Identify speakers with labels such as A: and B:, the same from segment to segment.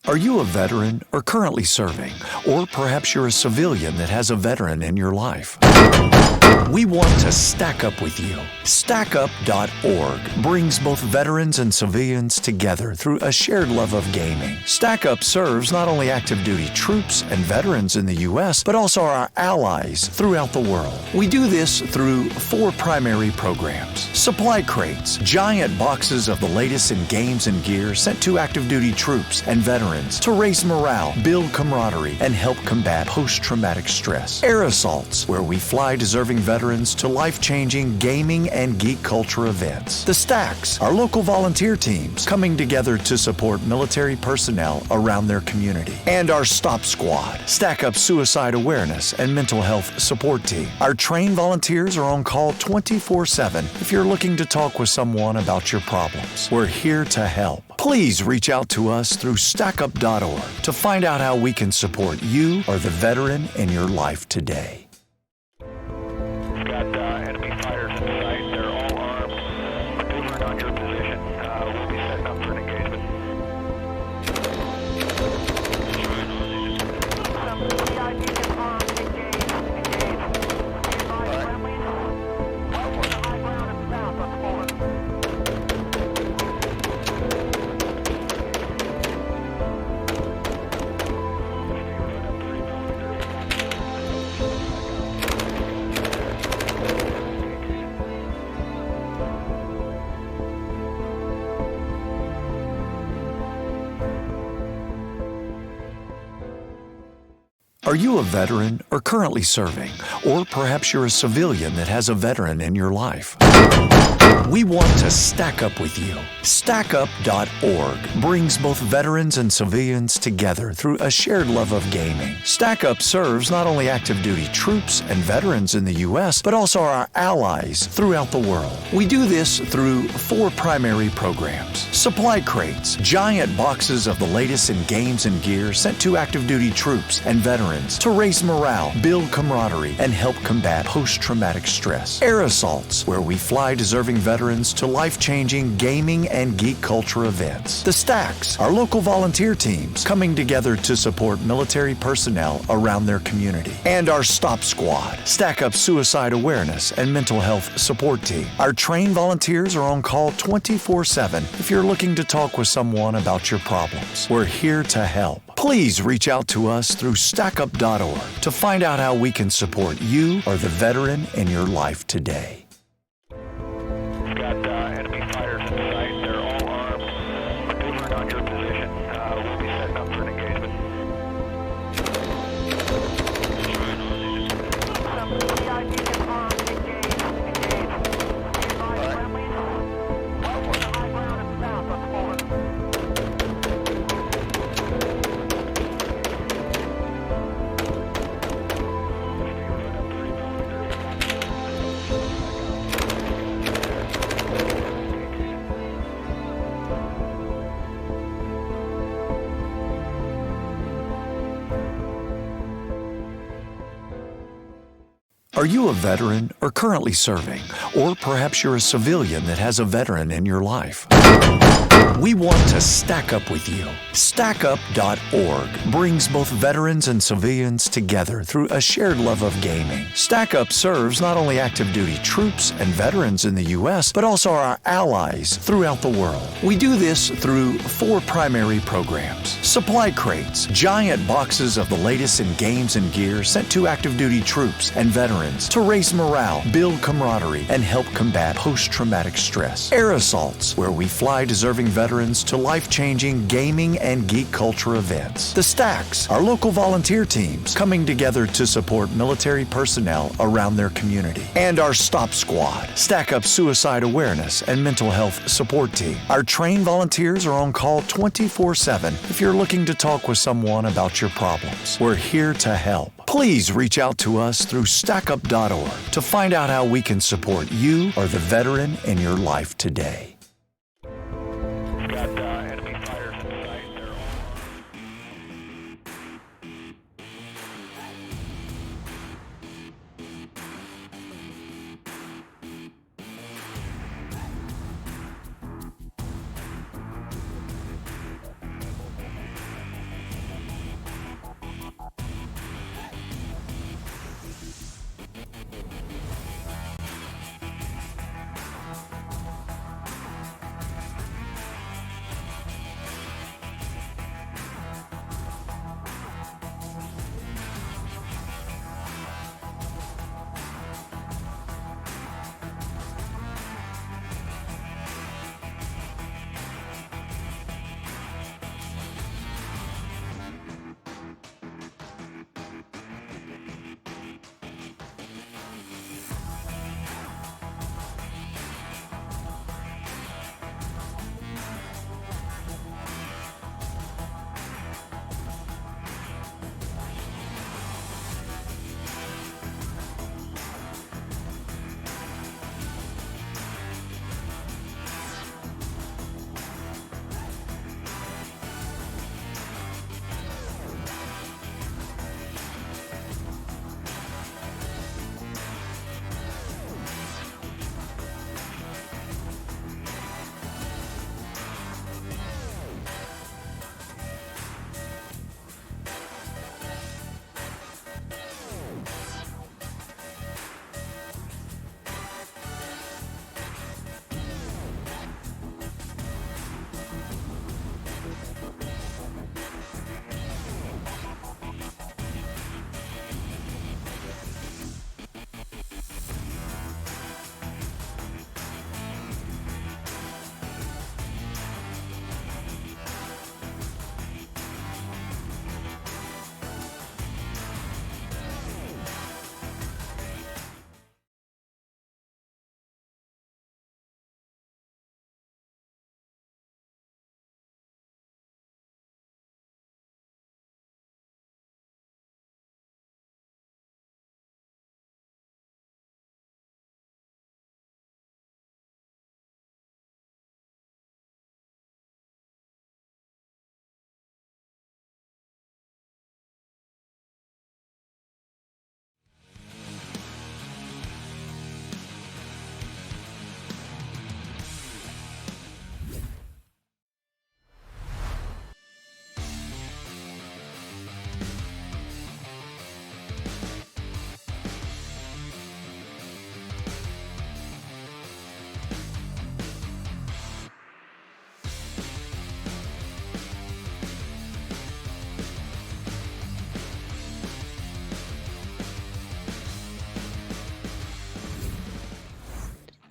A: Are you a veteran or currently serving? Or perhaps you're a civilian that has a veteran in your life? We want to stack up with you. StackUp.org brings both veterans and civilians together through a shared love of gaming. StackUp serves not only active duty troops and veterans in the U.S., but also our allies throughout the world. We do this through 4 primary programs. Supply crates, giant boxes of the latest in games and gear sent to active duty troops and veterans to raise morale, build camaraderie, and help combat post-traumatic stress. Air assaults, where we fly deserving veterans to life-changing gaming and geek culture events. The Stacks, our local volunteer teams coming together to support military personnel around their community. And our Stop Squad, Stack Up suicide awareness and mental health support team. Our trained volunteers are on call 24/7 if you're looking to talk with someone about your problems. We're here to help. Please reach out to us through StackUp.org to find out how we can support you or the veteran in your life today.
B: We've got enemy fighters in sight. They're all armed. Maneuvering on your position. We'll be setting up for an engagement.
A: Are you a veteran or currently serving? Or perhaps you're a civilian that has a veteran in your life? We want to stack up with you. StackUp.org brings both veterans and civilians together through a shared love of gaming. StackUp serves not only active duty troops and veterans in the U.S., but also our allies throughout the world. We do this through 4 primary programs. Supply crates, giant boxes of the latest in games and gear sent to active duty troops and veterans to raise morale, build camaraderie, and help combat post-traumatic stress. Air assaults, where we fly deserving veterans to life-changing gaming and geek culture events. The Stacks, our local volunteer teams coming together to support military personnel around their community. And our Stop Squad, Stack Up suicide awareness and mental health support team. Our trained volunteers are on call 24/7 if you're looking to talk with someone about your problems. We're here to help. Please reach out to us through StackUp.org to find out how we can support you or the veteran in your life today.
B: We've got enemy fighters in sight. They're all armed. Maneuvering on your position. We'll be setting up for an engagement.
A: Are you a veteran or currently serving? Or perhaps you're a civilian that has a veteran in your life? We want to stack up with you. StackUp.org brings both veterans and civilians together through a shared love of gaming. StackUp serves not only active duty troops and veterans in the U.S., but also our allies throughout the world. We do this through 4 primary programs. Supply crates, giant boxes of the latest in games and gear sent to active duty troops and veterans to raise morale, build camaraderie, and help combat post-traumatic stress. Air assaults, where we fly deserving veterans to life-changing gaming and geek culture events. The Stacks, our local volunteer teams coming together to support military personnel around their community. And our Stop Squad, Stack Up suicide awareness and mental health support team. Our trained volunteers are on call 24/7 if you're looking to talk with someone about your problems. We're here to help. Please reach out to us through StackUp.org to find out how we can support you or the veteran in your life today.
B: We've got enemy fighters in sight. They're all armed.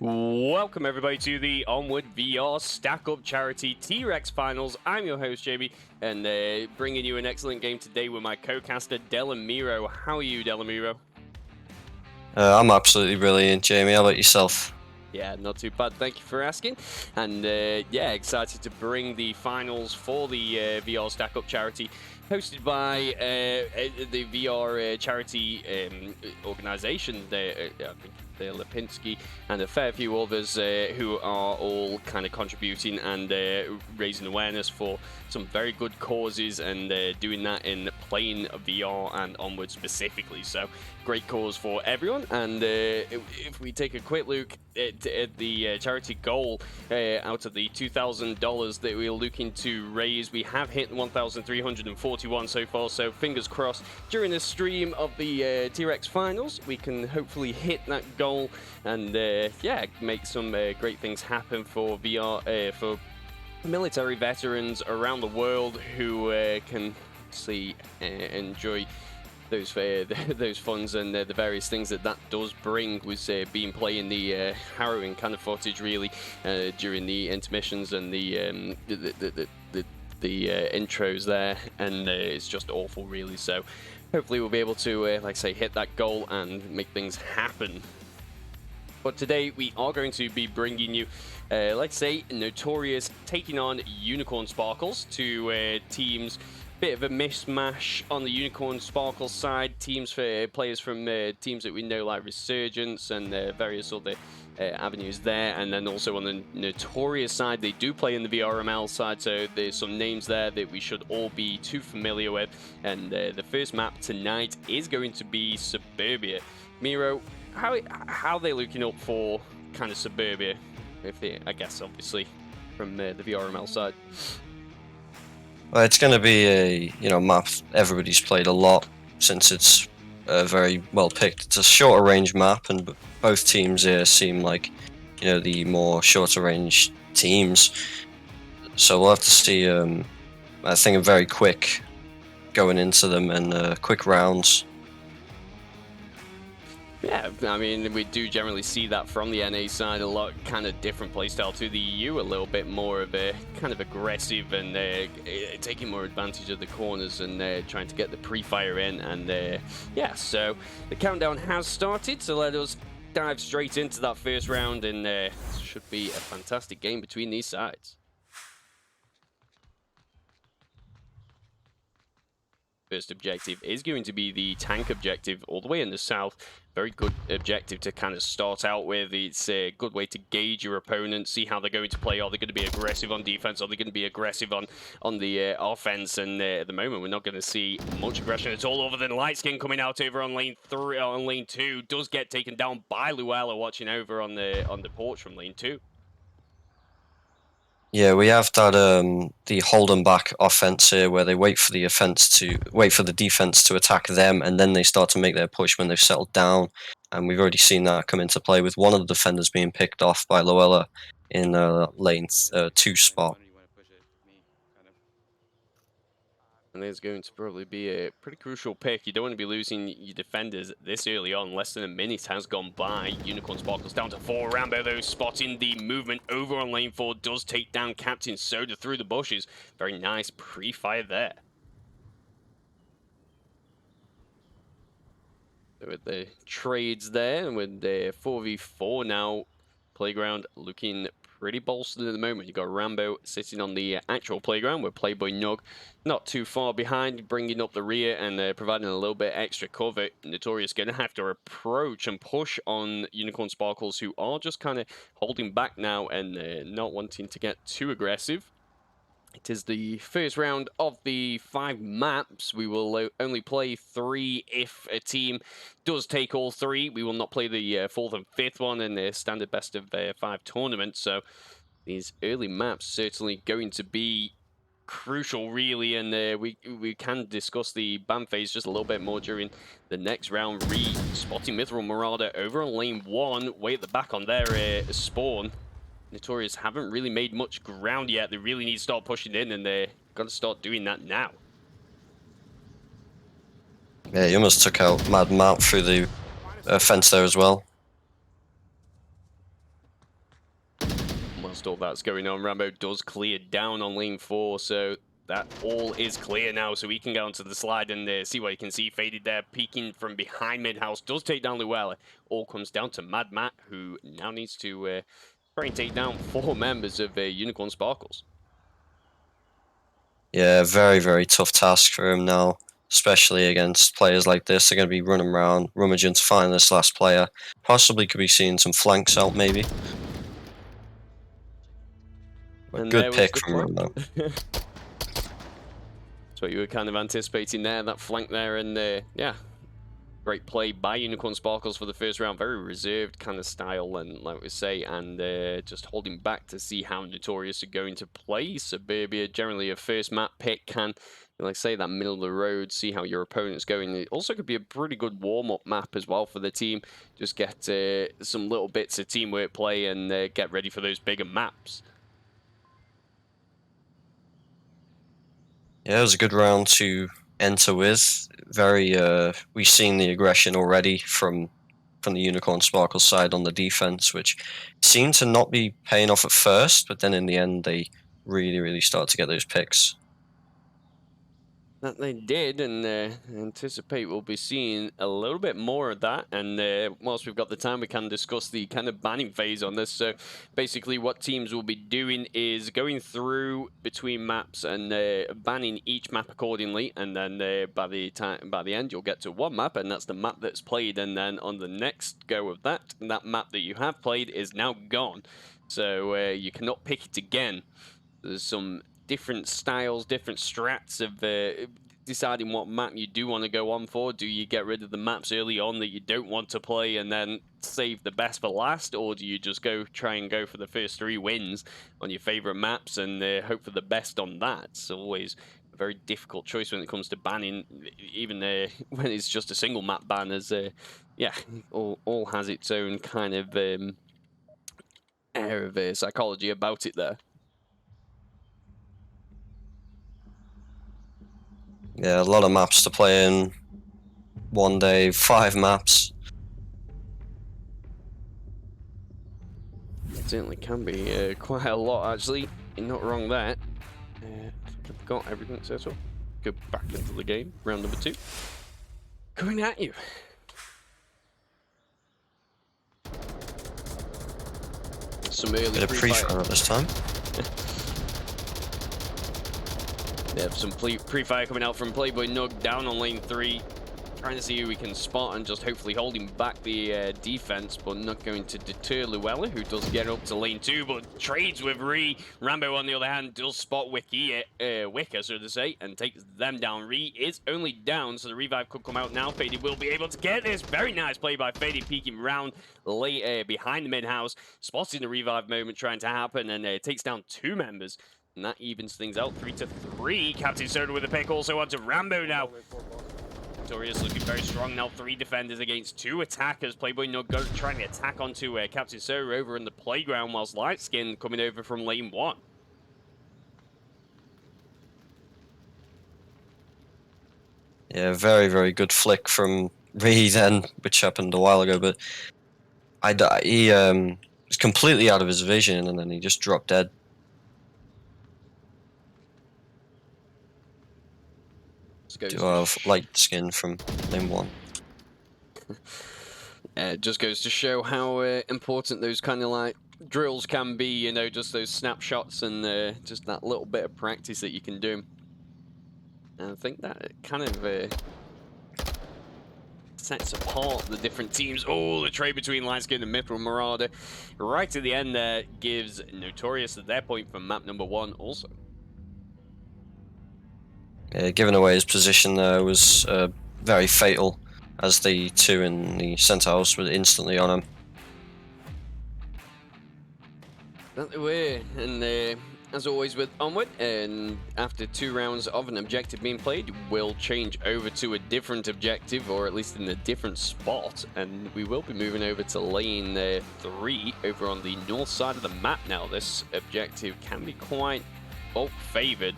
C: Welcome everybody to the Onward VR Stack Up Charity T-Rex Finals. I'm your host Jamie, and bringing you an excellent game today with my co-caster Delamiro. How are you, Delamiro?
D: I'm absolutely brilliant, Jamie. How about yourself?
C: Yeah, not too bad. Thank you for asking. And yeah, excited to bring the finals for the VR Stack Up Charity, hosted by the VR charity organization. I think Lipinski and a fair few others who are all kind of contributing and raising awareness for some very good causes, and doing that in playing VR and Onward specifically. So great cause for everyone. And if we take a quick look at the charity goal, out of the $2,000 that we're looking to raise, we have hit 1,341 so far. So fingers crossed during the stream of the T-Rex finals we can hopefully hit that goal and yeah, make some great things happen for VR, for military veterans around the world who can enjoy those funds and the various things that does bring, with being playing the harrowing kind of footage really during the intermissions and the intros there, and it's just awful really. So hopefully we'll be able to like I say, hit that goal and make things happen. But today we are going to be bringing you, let's say, Notorious taking on Unicorn Sparkles, two teams. Bit of a mismatch on the Unicorn Sparkle side. Teams for players from teams that we know like Resurgence and various other avenues there. And then also on the Notorious side, they do play in the VRML side, so there's some names there that we should all be too familiar with. And the first map tonight is going to be Suburbia. Miro, how are they looking up for kind of Suburbia? If they, I guess, obviously from the VRML side.
D: Well, it's going to be a map everybody's played a lot, since it's very well picked. It's a shorter range map, and both teams here seem like the more shorter range teams. So we'll have to see. I think a very quick going into them and quick rounds.
C: Yeah, I mean, we do generally see that from the NA side, a lot kind of different playstyle to the EU, a little bit more of a kind of aggressive and taking more advantage of the corners and trying to get the pre-fire in. And yeah, so the countdown has started, so let us dive straight into that first round, and should be a fantastic game between these sides. First objective is going to be the tank objective all the way in the south. Very good objective to kind of start out with. It's a good way to gauge your opponent, see how they're going to play. Are they going to be aggressive on defense? Are they going to be aggressive on the offense? And at the moment, we're not going to see much aggression at all, other than Lightskin coming out over on lane 3, on lane 2. Does get taken down by Luella, watching over on the porch from lane 2.
D: Yeah, we have that the hold 'em back offense here, where they wait for the defense to attack them, and then they start to make their push when they've settled down. And we've already seen that come into play with one of the defenders being picked off by Loella in lane 2 spot.
C: And there's going to probably be a pretty crucial pick. You don't want to be losing your defenders this early on. Less than a minute has gone by. Unicorn Sparkles down to 4. Rambo, though, spotting the movement over on lane 4. Does take down Captain Soda through the bushes. Very nice pre-fire there. So with the trades there, and with the 4v4 now, playground looking pretty bolstered at the moment. You've got Rambo sitting on the actual playground, where Playboy Nug not too far behind, bringing up the rear and providing a little bit extra cover. Notorious going to have to approach and push on Unicorn Sparkles, who are just kind of holding back now and not wanting to get too aggressive. It is the first round of the 5 maps. We will only play 3 if a team does take all 3. We will not play the 4th and 5th one in the standard best of 5 tournament. So these early maps certainly going to be crucial, really, and we can discuss the ban phase just a little bit more during the next round. Spotting Mithril Marauder over on lane 1, way at the back on their spawn. Notorious haven't really made much ground yet. They really need to start pushing in, and they're going to start doing that now.
D: Yeah, he almost took out Mad Mount through the fence there as well.
C: whilst all that's going on. Rambo does clear down on lane 4, so that all is clear now, so he can go onto the slide and see what he can see. Faded there, peeking from behind mid-house, does take down Luella. All comes down to Mad Matt, who now needs to try and take down 4 members of Unicorn Sparkles.
D: Yeah, very, very tough task for him now, especially against players like this. They're going to be running around, rummaging to find this last player. Possibly could be seeing some flanks out, maybe. A good pick from Rambo.
C: That's what you were kind of anticipating there, that flank there, and yeah. Great play by Unicorn Sparkles for the first round. Very reserved kind of style, and like we say, and just holding back to see how Notorious are going to play. Suburbia, generally a first map pick, can, like I say, that middle of the road, see how your opponent's going. It also could be a pretty good warm-up map as well for the team. Just get some little bits of teamwork play and get ready for those bigger maps.
D: Yeah, it was a good round to enter with. Very, we've seen the aggression already from the Unicorn Sparkle side on the defense, which seemed to not be paying off at first, but then in the end they really start to get those picks.
C: That they did, and anticipate we'll be seeing a little bit more of that. And whilst we've got the time, we can discuss the kind of banning phase on this. So basically what teams will be doing is going through between maps and banning each map accordingly, and then by the end you'll get to one map, and that's the map that's played, and then on the next go of that map that you have played is now gone. So you cannot pick it again. There's some different styles, different strats of deciding what map you do want to go on for. Do you get rid of the maps early on that you don't want to play and then save the best for last, or do you just try and go for the first 3 wins on your favorite maps and hope for the best on that? It's always a very difficult choice when it comes to banning, even when it's just a single map ban, as yeah, all has its own kind of air of psychology about it there.
D: Yeah, a lot of maps to play in one day, 5 maps.
C: It certainly can be quite a lot, actually. You're not wrong there. I think I've got everything set up. Go back into the game. Round number 2. Coming at you. Some early
D: Bit of pre-fire at this time.
C: They have some pre-fire coming out from Playboy Nug down on lane 3. Trying to see who we can spot and just hopefully holding back the defense, but not going to deter Luella, who does get up to lane 2, but trades with Ree. Rambo, on the other hand, does spot Wicker, so to say, and takes them down. Ree is only down, so the revive could come out now. Faded will be able to get this. Very nice play by Faded, peeking round late behind the mid-house, spotting the revive moment trying to happen, and takes down 2 members. And that evens things out, 3-3. Captain Soda with a pick also onto Rambo now. Notorious looking very strong now. 3 defenders against 2 attackers. Playboy Nug trying to attack onto Captain Soda over in the playground, whilst Lightskin coming over from lane 1.
D: Yeah, very good flick from Ree then, which happened a while ago, but he was completely out of his vision and then he just dropped dead. Do have light skin from lane 1.
C: It just goes to show how important those kind of like drills can be, you know, just those snapshots and just that little bit of practice that you can do. And I think that kind of sets apart the different teams. Oh, the trade between Lightskin and Mithril Marauder right at the end there gives Notorious at their point for map number 1 also.
D: Giving away his position there was very fatal, as the 2 in the center house were instantly on him.
C: That they were, and as always with Onward, and after 2 rounds of an objective being played, we'll change over to a different objective, or at least in a different spot, and we will be moving over to lane 3 over on the north side of the map now. This objective can be quite favored.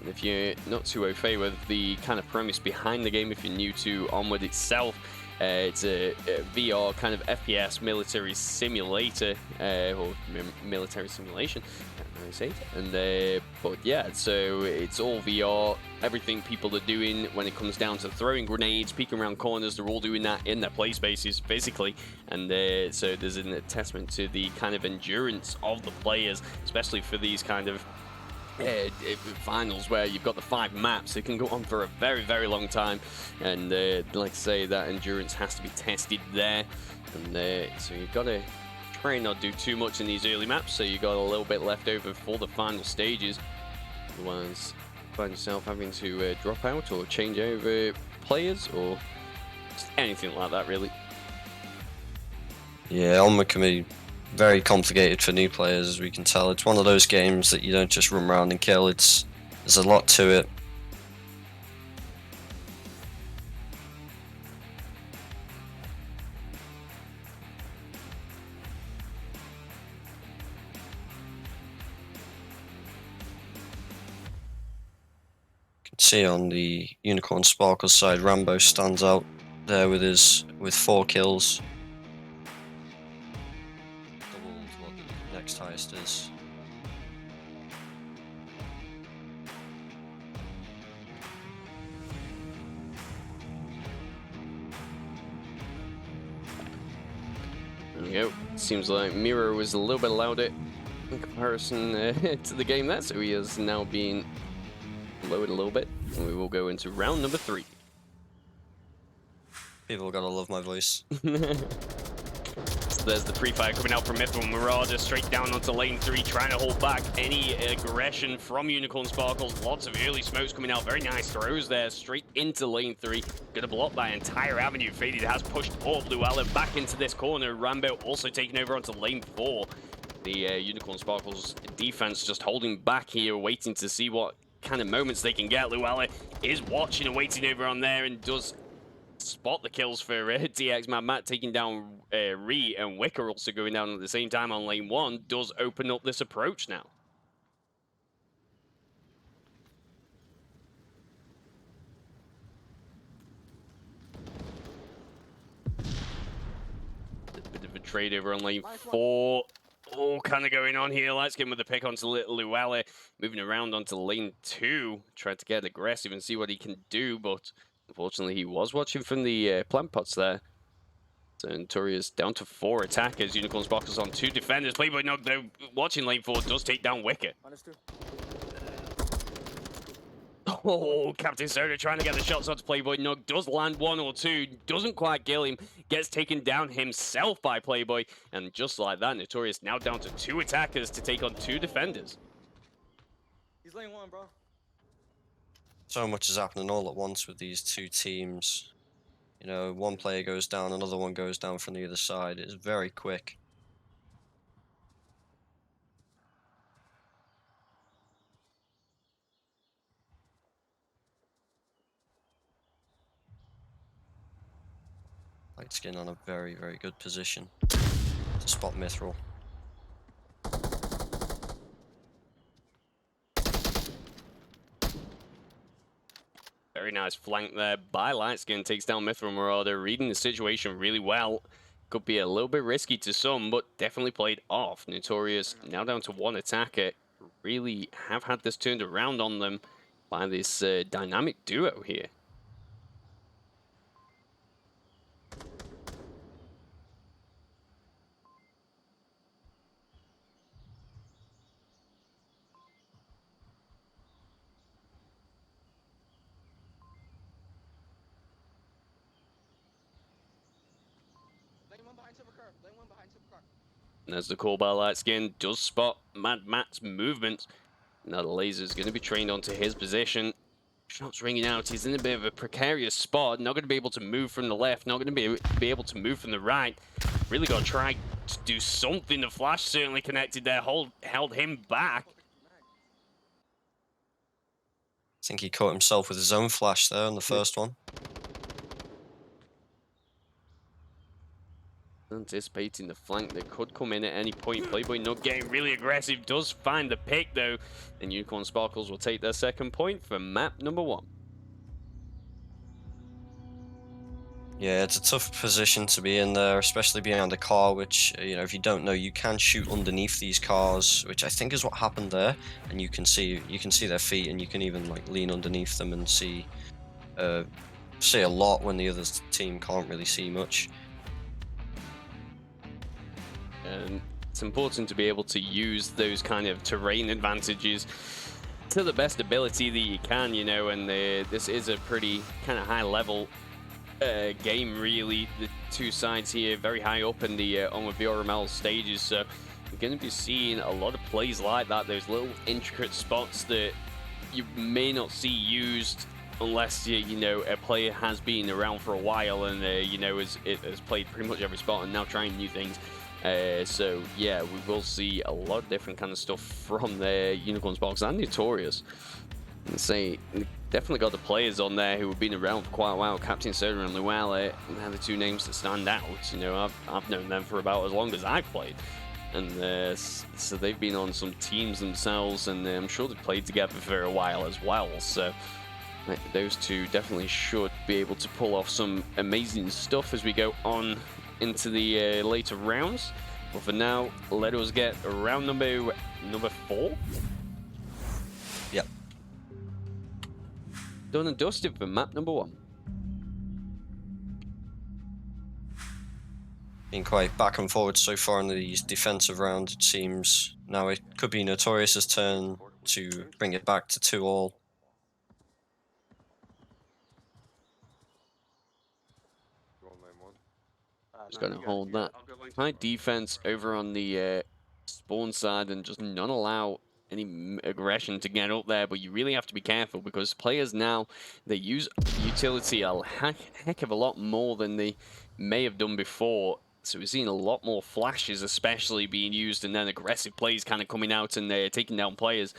C: And if you're not too au fait with the kind of premise behind the game, if you're new to Onward itself, It's a VR kind of FPS military simulator, or military simulation, I say. And but yeah, so it's all VR. Everything people are doing when it comes down to throwing grenades, peeking around corners, they're all doing that in their play spaces, basically. And so there's an attestment to the kind of endurance of the players, especially for these kind of finals where you've got the 5 maps. It can go on for a very, very long time, and like I say, that endurance has to be tested there. And so you've got to try and not do too much in these early maps, so you've got a little bit left over for the final stages. Otherwise, find yourself having to drop out or change over players or just anything like that, really.
D: Yeah, Onward can be very complicated for new players, as we can tell. It's one of those games that you don't just run around and kill. There's a lot to it. You can see on the Unicorn Sparkle side, Rambo stands out there with 4 kills. What the next highest is.
C: There we go. Seems like Miro was a little bit louder in comparison to the game there, so he is now being lowered a little bit. And we will go into round number 3.
D: People gotta love my voice.
C: So there's the pre-fire coming out from Mithril. Marauder straight down onto lane 3, trying to hold back any aggression from Unicorn Sparkles. Lots of early smokes coming out. Very nice throws there, straight into lane 3. Gonna block that entire avenue. Faded has pushed poor Blue Allen back into this corner. Rambo also taking over onto lane 4. The Unicorn Sparkles defense just holding back here, waiting to see what kind of moments they can get. Luella is watching and waiting over on there and does spot the kills for DX. Matt taking down Ree, and Wicker also going down at the same time on lane 1 does open up this approach now. A bit of a trade over on lane 4. All kind of going on here. Let's get him with the pick onto Luella, moving around onto lane 2, trying to get aggressive and see what he can do, but unfortunately, he was watching from the plant pots there. So Notorious down to 4 attackers. Unicorn Sparkles on 2 defenders. Playboy Nog, though, watching lane 4, does take down Wicker.
E: Understood.
C: Oh, Captain Soda trying to get the shots onto Playboy Nog. Does land 1 or 2. Doesn't quite kill him. Gets taken down himself by Playboy. And just like that, Notorious now down to 2 attackers to take on 2 defenders.
E: He's lane 1, bro.
D: So much is happening all at once with these 2 teams. You know, one player goes down, another one goes down from the other side. It's very quick. Light Skin on a very, very good position to spot Mithril.
C: Very nice flank there by Lightskin. Takes down Mithril Marauder, reading the situation really well. Could be a little bit risky to some, but definitely played off. Notorious now down to 1 attacker. Really have had this turned around on them by this dynamic duo here. And as the call by Lightskin does spot Mad Matt's movement. Now the laser's going to be trained onto his position. Shots ringing out. He's in a bit of a precarious spot. Not going to be able to move from the left. Not going to be able to move from the right. Really got to try to do something. The flash certainly connected there. Held him back.
D: I think he caught himself with his own flash there on the first one.
C: Anticipating the flank that could come in at any point. Playboy not getting really aggressive. Does find the pick though. And Unicorn Sparkles will take their second point for map number 1.
D: Yeah, it's a tough position to be in there, especially behind a car, which, if you don't know, you can shoot underneath these cars, which I think is what happened there. And you can see their feet, and you can even like lean underneath them and see a lot when the other team can't really see much.
C: And it's important to be able to use those kind of terrain advantages to the best ability that you can, and this is a pretty kind of high level game, really. The two sides here very high up in the Onward VRML stages, so you're going to be seeing a lot of plays like that, those little intricate spots that you may not see used unless a player has been around for a while and has played pretty much every spot and now trying new things. So yeah, we will see a lot of different kind of stuff from the Unicorn Sparkles and Notorious. And say definitely got the players on there who have been around for quite a while. Captain Soda and Luella, they're the two names that stand out. I've known them for about as long as I've played, and so they've been on some teams themselves, and I'm sure they've played together for a while as well. So those two definitely should be able to pull off some amazing stuff as we go on into the later rounds. But for now, let us get round number 4.
D: Yep.
C: Done and dusted for map number 1.
D: Been quite back and forward so far in these defensive rounds, it seems. Now it could be Notorious's turn to bring it back to 2-all.
C: Just going to hold that high defense over on the spawn side and just not allow any aggression to get up there, but you really have to be careful because players now, they use utility a heck of a lot more than they may have done before. So we're seeing a lot more flashes especially being used, and then aggressive plays kind of coming out and they're taking down players.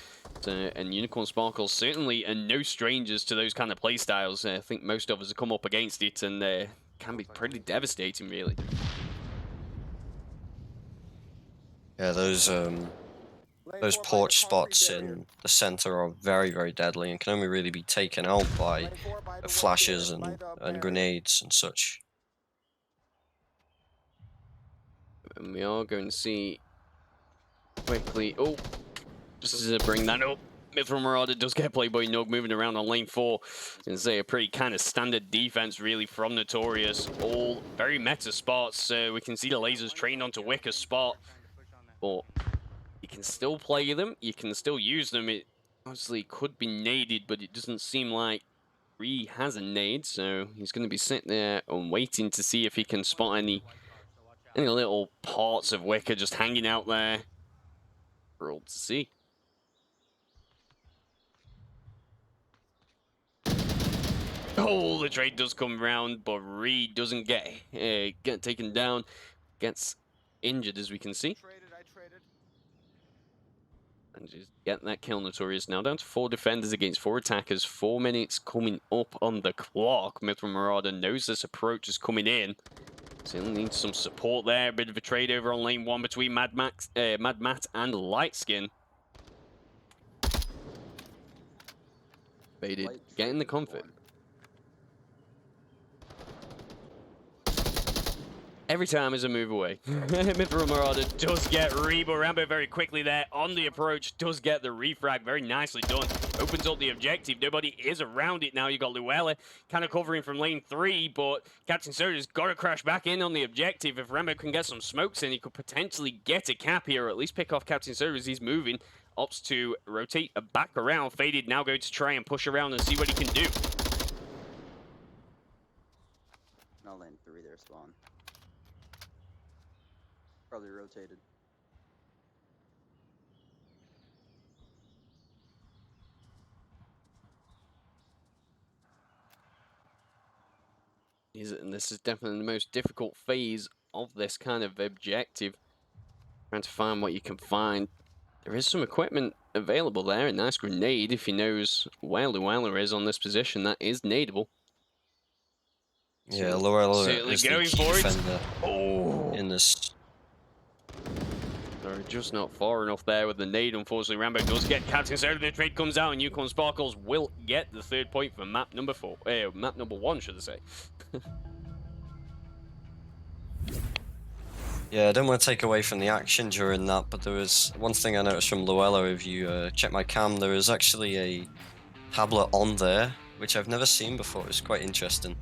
C: And Unicorn Sparkles certainly are no strangers to those kind of play styles. I think most of us have come up against it, and can be pretty devastating, really.
D: Yeah, those porch spots in the center are very, very deadly and can only really be taken out by flashes and grenades and such.
C: And we are going to see quickly. Oh, just to bring that up. Mithril Marauder does get played by Nug, moving around on lane 4. And say a pretty kind of standard defense, really, from Notorious. All very meta spots. We can see the lasers trained onto Wicker's spot. But you can still play them. You can still use them. It obviously could be naded, but it doesn't seem like Ree has a nade. So he's going to be sitting there and waiting to see if he can spot any little parts of Wicker just hanging out there for all to see. Oh, the trade does come around, but Reed doesn't get taken down. Gets injured, as we can see. And just get that kill, Notorious. Now down to 4 defenders against 4 attackers. 4 minutes coming up on the clock. Mithril Marauder knows this approach is coming in. So he'll need some support there. A bit of a trade over on lane 1 between Mad Matt and Lightskin. Baited, getting the comfort. Every time is a move away. Mithril Marauder does get Rebo Rambo very quickly there on the approach. Does get the refrag very nicely done. Opens up the objective. Nobody is around it now. You got Luella kind of covering from lane 3, but Captain Soda's got to crash back in on the objective. If Rambo can get some smokes in, he could potentially get a cap here, or at least pick off Captain Soda as he's moving. Opts to rotate back around. Faded now going to try and push around and see what he can do.
F: No, lane 3 there, spawn. Probably rotated.
C: And this is definitely the most difficult phase of this kind of objective. Trying to find what you can find. There is some equipment available there. A nice grenade if he knows where Luella is on this position. That is nadeable.
D: Yeah, Luella is the
C: going
D: key
C: for it.
D: defender
C: Oh,
D: in this.
C: they're just not far enough there with the nade. Unfortunately, Rambo does get Captain Soda. The trade comes out, and Unicorn Sparkles will get the 3rd point for map number 4. Map number 1, should I say?
D: Yeah, I don't want to take away from the action during that, but there was one thing I noticed from Luella. If you check my cam, there is actually a tablet on there, which I've never seen before. It's quite interesting.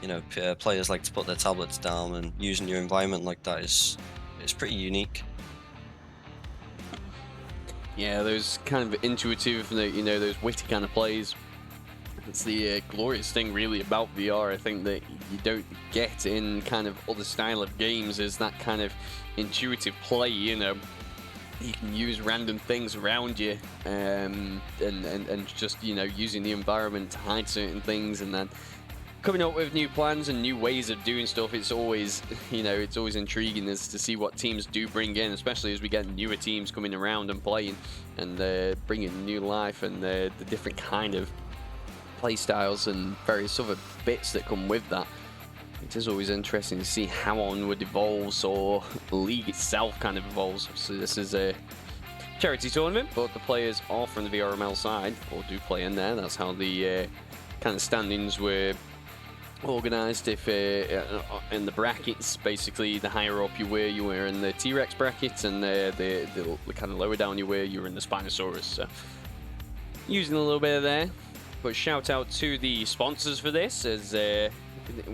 D: You know, players like to put their tablets down, and using your environment like that is pretty unique.
C: Yeah, those kind of intuitive, you know, those witty kind of plays. It's the glorious thing really about VR. I think that you don't get in kind of other style of games is that kind of intuitive play, you know. You can use random things around you and just, you know, using the environment to hide certain things and then coming up with new plans and new ways of doing stuff. It's always, you know, it's always intriguing as to see what teams do bring in, especially as we get newer teams coming around and playing and bringing new life and the different kind of play styles and various other bits that come with that. It is always interesting to see how Onward evolves or the league itself kind of evolves. So this is a charity tournament, but the players are from the VRML side or do play in there. That's how the kind of standings were organized. If in the brackets, basically the higher up you were in the T-Rex brackets, and the kind of lower down you were in the Spinosaurus. So using a little bit of there. But shout out to the sponsors for this, as it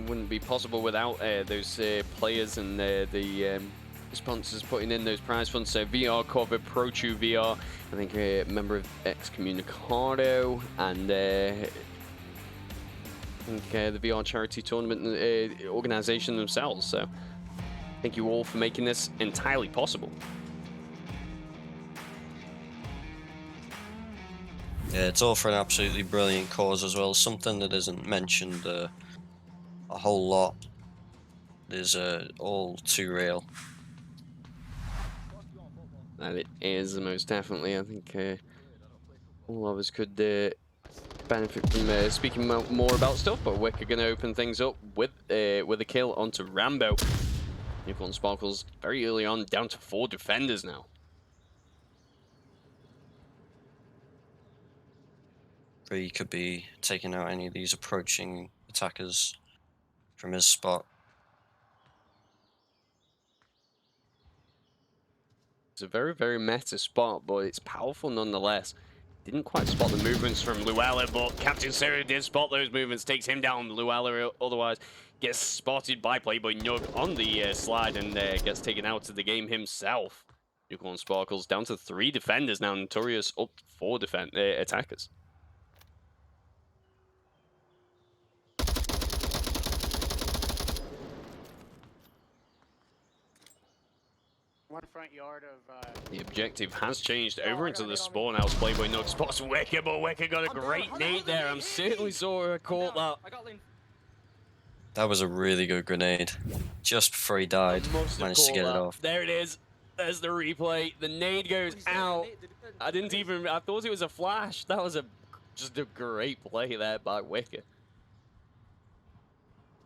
C: wouldn't be possible without those players and the sponsors putting in those prize funds. So VR Cover, ProTrue VR, I think a member of Excommunicado, and I think the VR charity tournament organization themselves. So thank you all for making this entirely possible.
D: Yeah, it's all for an absolutely brilliant cause as well. Something that isn't mentioned a whole lot. Is all too real.
C: And it is most definitely. I think all of us could benefit from speaking more about stuff, but we're going to open things up with a kill onto Rambo. Unicorn Sparkles very early on, down to 4 defenders now.
D: He could be taking out any of these approaching attackers from his spot.
C: It's a very, very meta spot, but it's powerful nonetheless. Didn't quite spot the movements from Luella, but Captain Sarah did spot those movements, takes him down. Luella otherwise gets spotted by Playboy Nug on the slide and gets taken out of the game himself. Unicorn Sparkles down to 3 defenders now. Notorious up 4 attackers.
G: One front yard of
C: The objective has changed over into the spawn house. Playboy Nug spots Wicker, but Wicker got a great nade there. I'm certainly saw caught that.
D: That was a really good grenade. Just before he died, managed to get it off.
C: There it is. There's the replay. The nade goes out. I thought it was a flash. That was just a great play there by Wicker.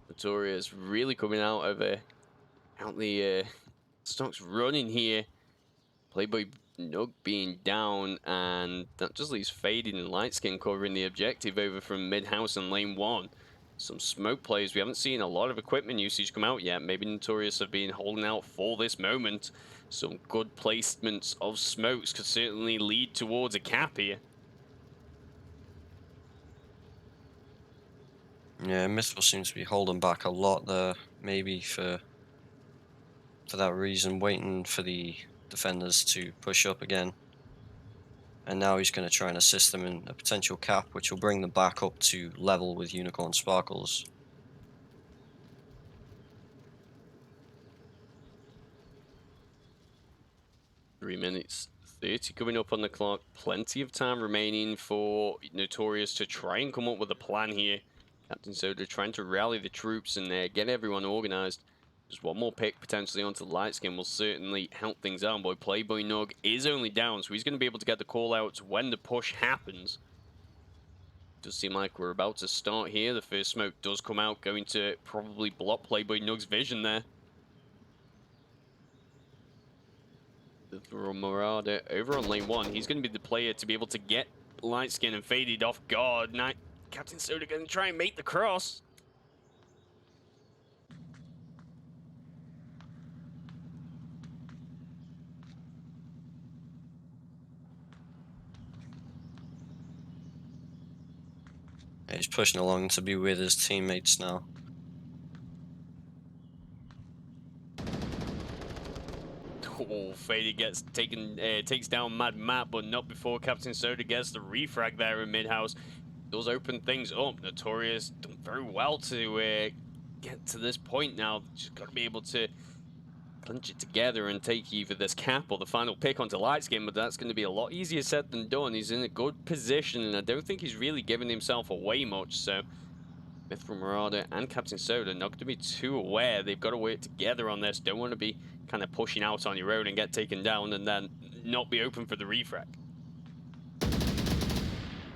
C: Notorious really coming out of out the stocks running here. Playboy Nug being down, and that just leaves Fading and Lightskin covering the objective over from mid-house and lane 1. Some smoke plays. We haven't seen a lot of equipment usage come out yet. Maybe Notorious have been holding out for this moment. Some good placements of smokes could certainly lead towards a cap here.
D: Yeah, Mythful seems to be holding back a lot there. Maybe for that reason, waiting for the defenders to push up again. And now he's going to try and assist them in a potential cap, which will bring them back up to level with Unicorn Sparkles.
C: Three minutes 30 coming up on the clock. Plenty of time remaining for Notorious to try and come up with a plan here. Captain Soda trying to rally the troops and get everyone organized. Just one more pick potentially onto Lightskin will certainly help things out. Boy, Playboy Nug is only down, so he's going to be able to get the call outs when the push happens. Does seem like we're about to start here. The first smoke does come out, going to probably block Playboy Nug's vision there. The Marauder over on lane 1. He's going to be the player to be able to get Lightskin and Faded off guard. Captain Soda going to try and make the cross.
D: pushing along to be with his teammates now.
C: Oh, Faded gets takes down Mad Matt, but not before Captain Soda gets the refrag there in mid-house. Does open things up. Notorious done very well to get to this point now. Just got to be able to clinch it together and take either this cap or the final pick onto Lightskin, but that's going to be a lot easier said than done. He's in a good position, and I don't think he's really giving himself away much, so Mithril Marauder and Captain Soda not going to be too aware. They've got to work together on this. Don't want to be kind of pushing out on your own and get taken down and then not be open for the refrag.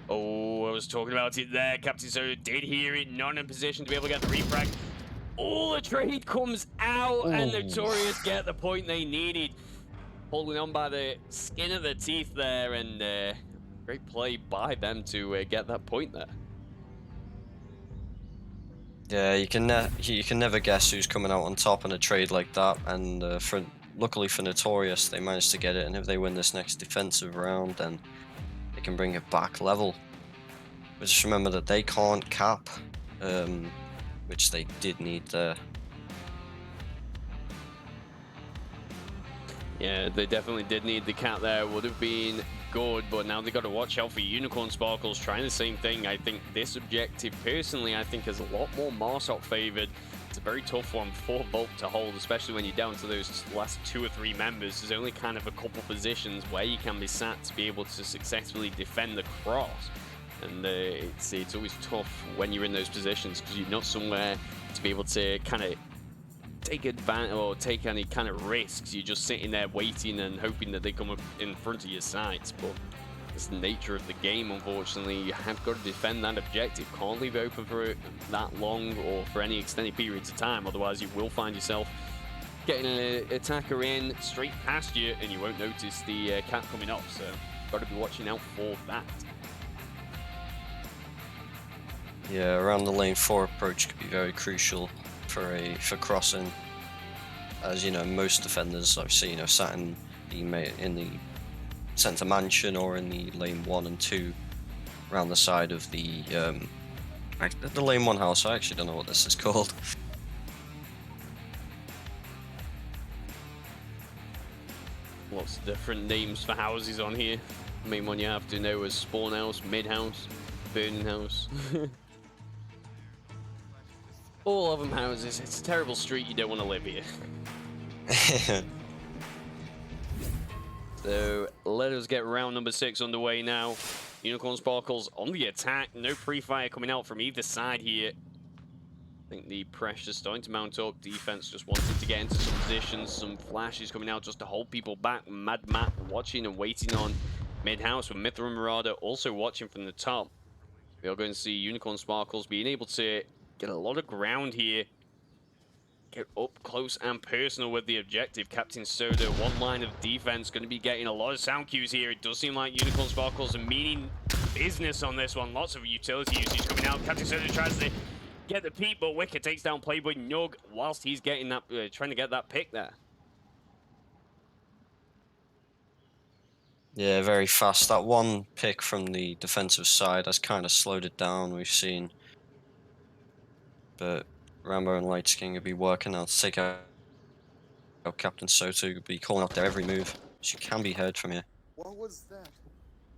C: Oh, I was talking about it there. Captain Soda did hear it. Not in a position to be able to get the refrag. Oh, the trade comes out and Notorious get the point they needed. Holding on by the skin of the teeth there, and great play by them to get that point there.
D: Yeah, you can never guess who's coming out on top in a trade like that, and luckily for Notorious, they managed to get it, and if they win this next defensive round, then they can bring it back level. But just remember that they can't cap, which they did need there.
C: Yeah, they definitely did need the cap there. Would have been good, but now they've got to watch out for Unicorn Sparkles trying the same thing. I think this objective, personally, I think is a lot more Marsok favored. It's a very tough one for Bulk to hold, especially when you're down to those last 2 or 3 members. There's only kind of a couple positions where you can be sat to be able to successfully defend the cross. And it's always tough when you're in those positions because you're not somewhere to be able to kind of take advantage or take any kind of risks. You're just sitting there waiting and hoping that they come up in front of your sights. But it's the nature of the game, unfortunately. You have got to defend that objective. Can't leave it open for that long or for any extended periods of time. Otherwise, you will find yourself getting an attacker in straight past you and you won't notice the cap coming off. So, got to be watching out for that.
D: Yeah, around the lane 4 approach could be very crucial for crossing, as you know, most defenders I've seen are sat in the center mansion or in the lane 1 and 2, around the side of the lane 1 house. I actually don't know what this is called.
C: Lots of different names for houses on here. The main one you have to know is spawn house, mid house, burning house. All of them houses. It's a terrible street. You don't want to live here. So let us get round number 6 underway now. Unicorn Sparkles on the attack. No pre-fire coming out from either side here. I think the pressure's starting to mount up. Defense just wanted to get into some positions. Some flashes coming out just to hold people back. Mad Matt watching and waiting on mid-house with Mithril Marauder also watching from the top. We are going to see Unicorn Sparkles being able to get a lot of ground here. Get up close and personal with the objective. Captain Soda, 1 line of defense, going to be getting a lot of sound cues here. It does seem like Unicorn Sparkles are meaning business on this one. Lots of utility usage coming out. Captain Soda tries to get the peep, but Wicker takes down Playboy Nug whilst he's getting that, trying to get that pick there.
D: Yeah, very fast. That one pick from the defensive side has kind of slowed it down, we've seen. But Rambo and Lights King will be working out to take out Captain Soto, will be calling out their every move. She can be heard from here.
H: What was that?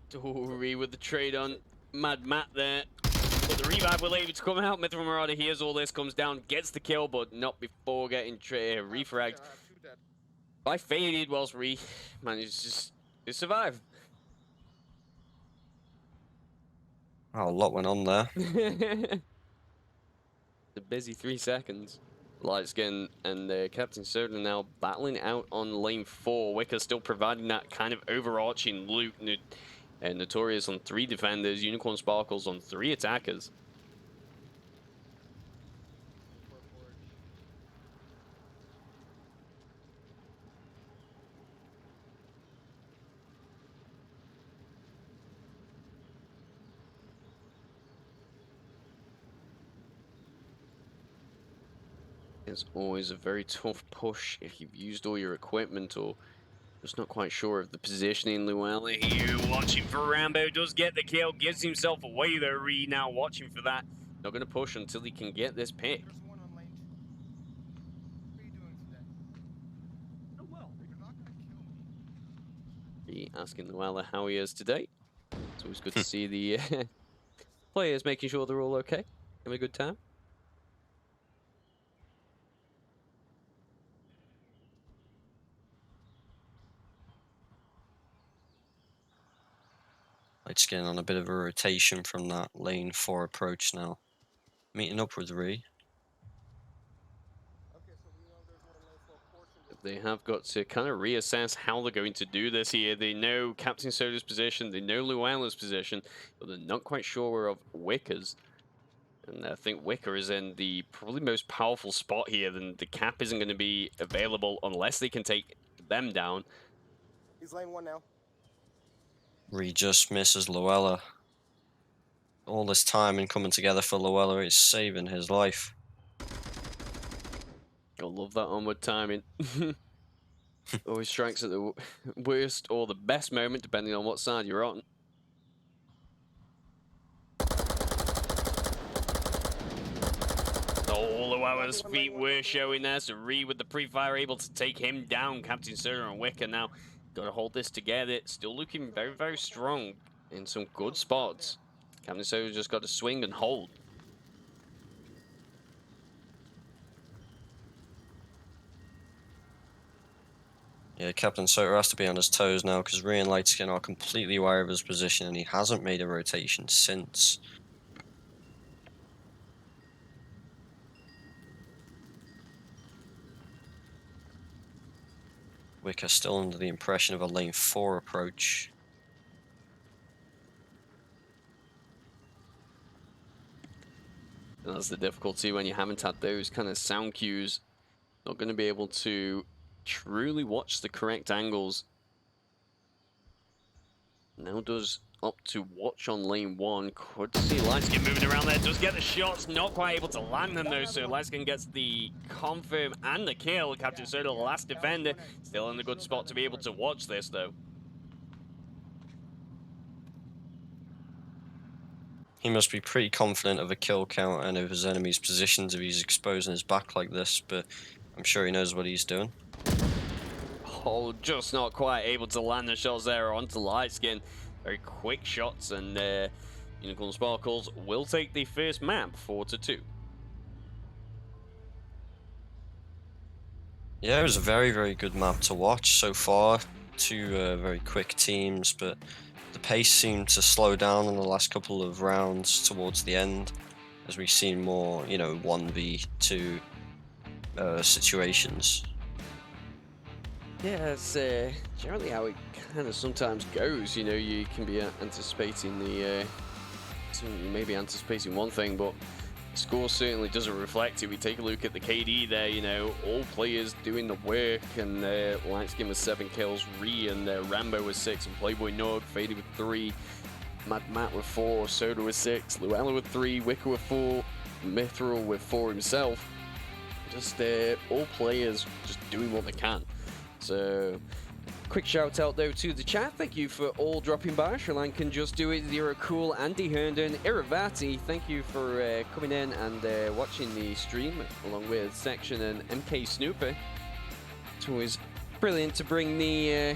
C: Dory with the trade on Mad Matt there. But the revive will able to come out. Mithril Marauder hears all this, comes down, gets the kill, but not before getting refragged by Faded whilst manages just to survive.
D: Oh, a lot went on there.
C: The busy 3 seconds. Lightskin and Captain Soda now battling out on lane 4. Wicker still providing that kind of overarching loot. Notorious on 3 defenders. Unicorn Sparkles on 3 attackers. It's always a very tough push if you've used all your equipment or Just not quite sure of the positioning. Llewellyn here watching for Rambo, does get the kill, gives himself away though. Reed now watching for that. Not going to push until he can get this pick.
H: There's one on lane 2. What are you doing today? Oh well, you're not gonna kill me.
C: He asking Llewellyn how he is today. It's always good to see the players making sure they're all okay, having a good time.
D: Light's getting on a bit of a rotation from that lane 4 approach now. Meeting up with Ree.
H: Okay, so we know there's one lane 4 portion.
C: They have got to kind of reassess how they're going to do this here. They know Captain Soda's position, they know Llewellyn's position, but they're not quite sure of Wicker's. And I think Wicker is in the probably most powerful spot here. Then the cap isn't going to be available unless they can take them down.
H: He's lane 1 now.
D: Ree just misses Luella. All this time and coming together for Luella is saving his life.
C: I love that onward timing. Always strikes at the worst or the best moment, depending on what side you're on. Oh, Llewellyn's feet were showing there, so Ree with the pre-fire able to take him down. Captain Soda and Wicker now got to hold this together. Still looking very, very strong in some good spots. Captain Soda just got to swing and hold.
D: Yeah, Captain Soda has to be on his toes now because Ree and Lightskin are completely aware of his position and he hasn't made a rotation since. Wicker still under the impression of a lane 4 approach.
C: And that's the difficulty when you haven't had those kind of sound cues. Not going to be able to truly watch the correct angles. Now does opt to watch on lane 1. Could see Lightskin moving around there. Does get the shots. Not quite able to land them though. So Lightskin gets the confirm and the kill. Captain Soda, the last defender. Still in a good spot to be able to watch this though.
D: He must be pretty confident of a kill count and of his enemy's positions if he's exposing his back like this, but I'm sure he knows what he's doing.
C: Oh, just not quite able to land the shots there onto Lightskin. Very quick shots, and Unicorn Sparkles will take the first map 4-2.
D: Yeah, it was a very, very good map to watch so far. Two very quick teams, but the pace seemed to slow down in the last couple of rounds towards the end, as we've seen more, 1v2 situations.
C: Yeah, it's generally how it kind of sometimes goes. You can be anticipating the, you may be anticipating one thing, but the score certainly doesn't reflect it. We take a look at the KD there, all players doing the work, and Lightskin with 7 kills, Ree and Rambo with 6, and Playboy Nog faded with 3, Mad Matt with 4, Soda with 6, Llewellyn with 3, Wicker with 4, Mithril with 4 himself. Just all players just doing what they can. So, quick shout out though to the chat. Thank you for all dropping by. Sri Lankan Just Do It, Zero Cool, Andy Herndon, Iravati. Thank you for coming in and watching the stream, along with Section and MK Snooper. It's always brilliant to bring the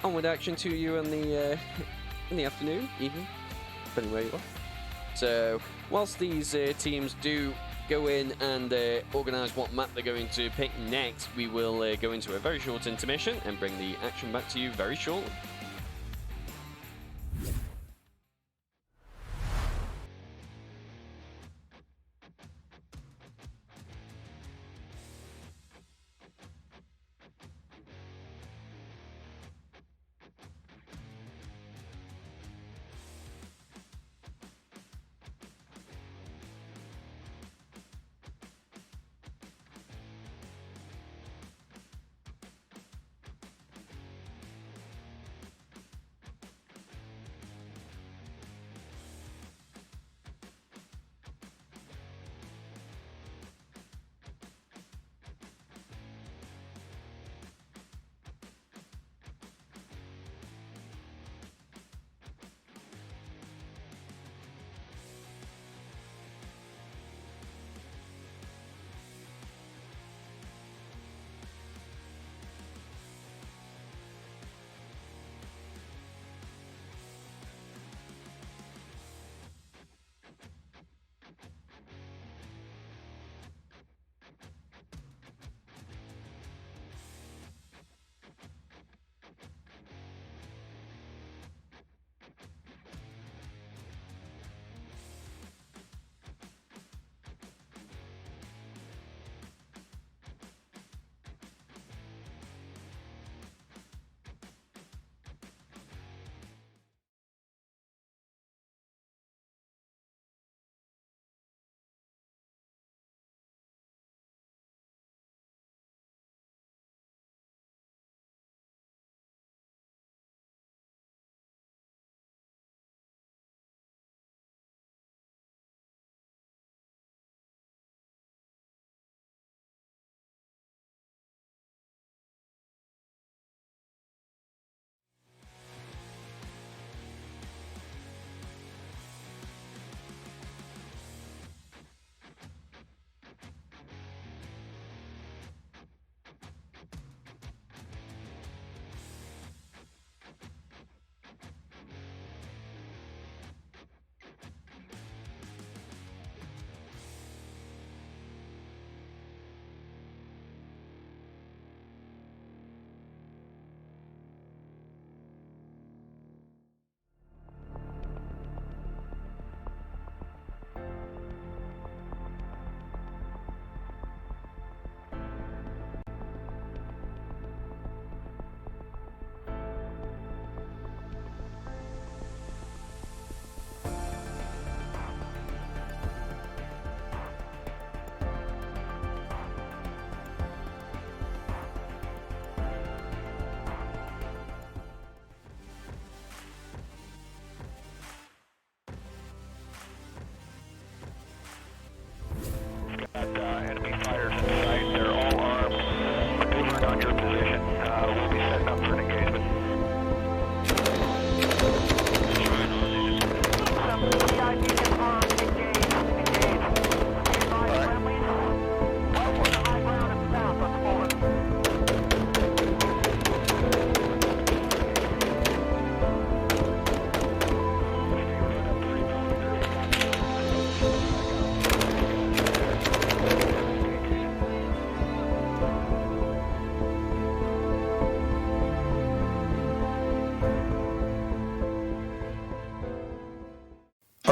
C: Onward action to you in the afternoon, evening, depending where you are. So, whilst these teams do go in and organise what map they're going to pick next, we will go into a very short intermission and bring the action back to you very shortly.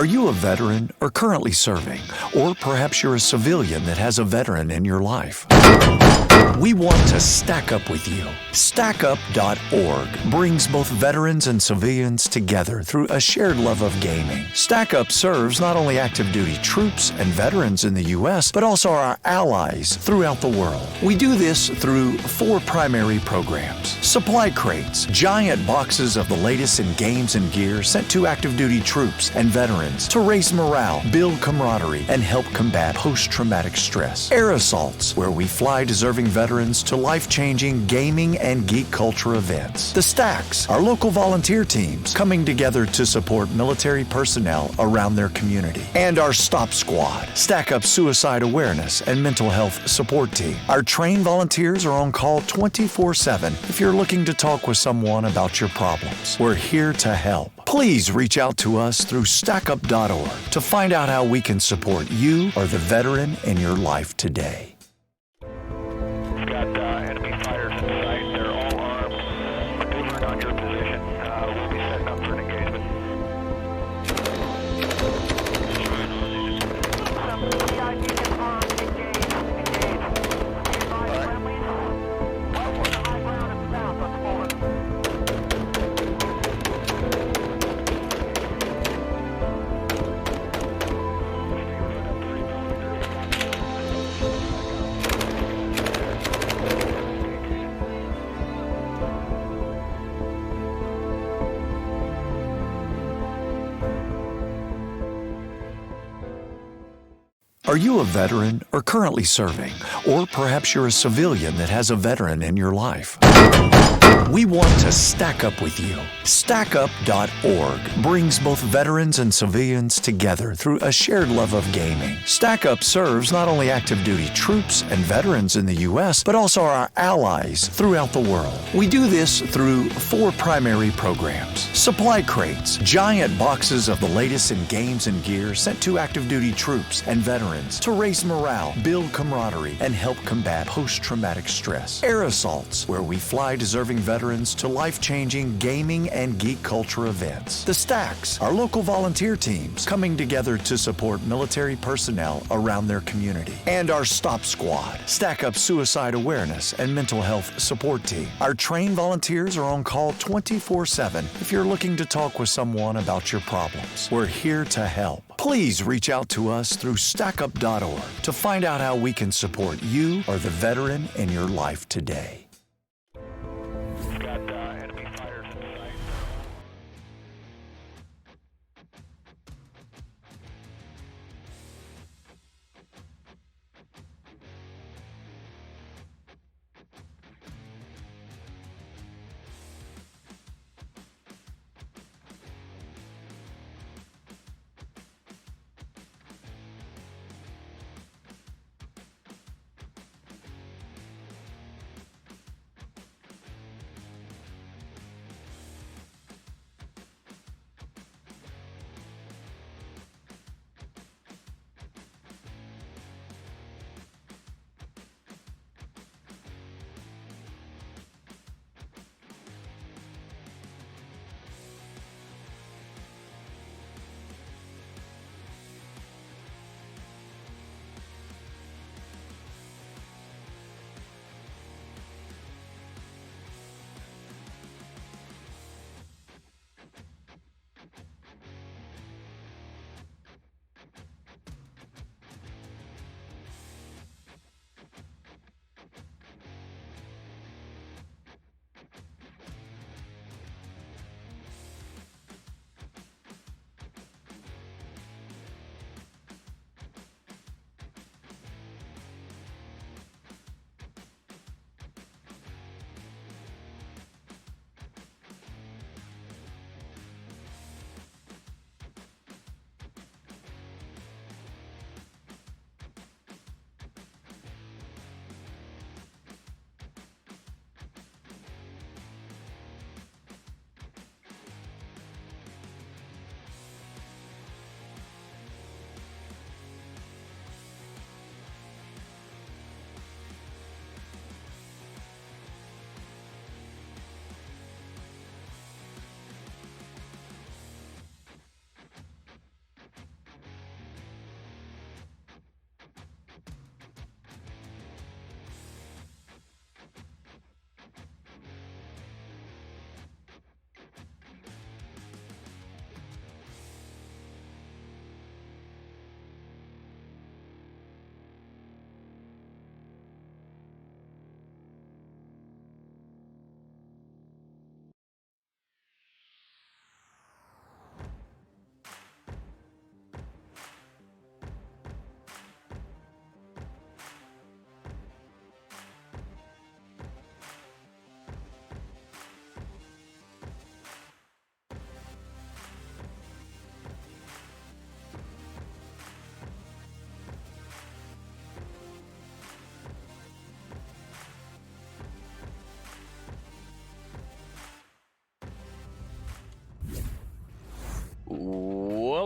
A: Are you a veteran or currently serving? Or perhaps you're a civilian that has a veteran in your life? We want to stack up with you. StackUp.org brings both veterans and civilians together through a shared love of gaming. StackUp serves not only active duty troops and veterans in the U.S., but also our allies throughout the world. We do this through 4 primary programs. Supply crates, giant boxes of the latest in games and gear sent to active duty troops and veterans to raise morale, build camaraderie, and help combat post-traumatic stress. Air assaults, where we fly deserving veterans to life-changing gaming and geek culture events. The Stacks, our local volunteer teams coming together to support military personnel around their community. And our Stop Squad, Stack Up suicide awareness and mental health support team. Our trained volunteers are on call 24/7 if you're looking to talk with someone about your problems. We're here to help. Please reach out to us through StackUp.org to find out how we can support you or the veteran in your life today.
B: We've got enemy fighters in sight. They're all armed. Maneuvering on your position. We'll be setting up for an engagement.
A: Are you a veteran or currently serving? Or perhaps you're a civilian that has a veteran in your life? We want to stack up with you. StackUp.org brings both veterans and civilians together through a shared love of gaming. StackUp serves not only active duty troops and veterans in the U.S., but also our allies throughout the world. We do this through 4 primary programs. Supply crates, giant boxes of the latest in games and gear sent to active duty troops and veterans to raise morale, build camaraderie, and help combat post-traumatic stress. Air assaults, where we fly deserving veterans to life-changing gaming and geek culture events. The Stacks, our local volunteer teams coming together to support military personnel around their community. And our Stop Squad, Stack Up suicide awareness and mental health support team. Our trained volunteers are on call 24/7 if you're looking to talk with someone about your problems. We're here to help. Please reach out to us through StackUp.org to find out how we can support you or the veteran in your life today.
B: We've got enemy fighters in sight.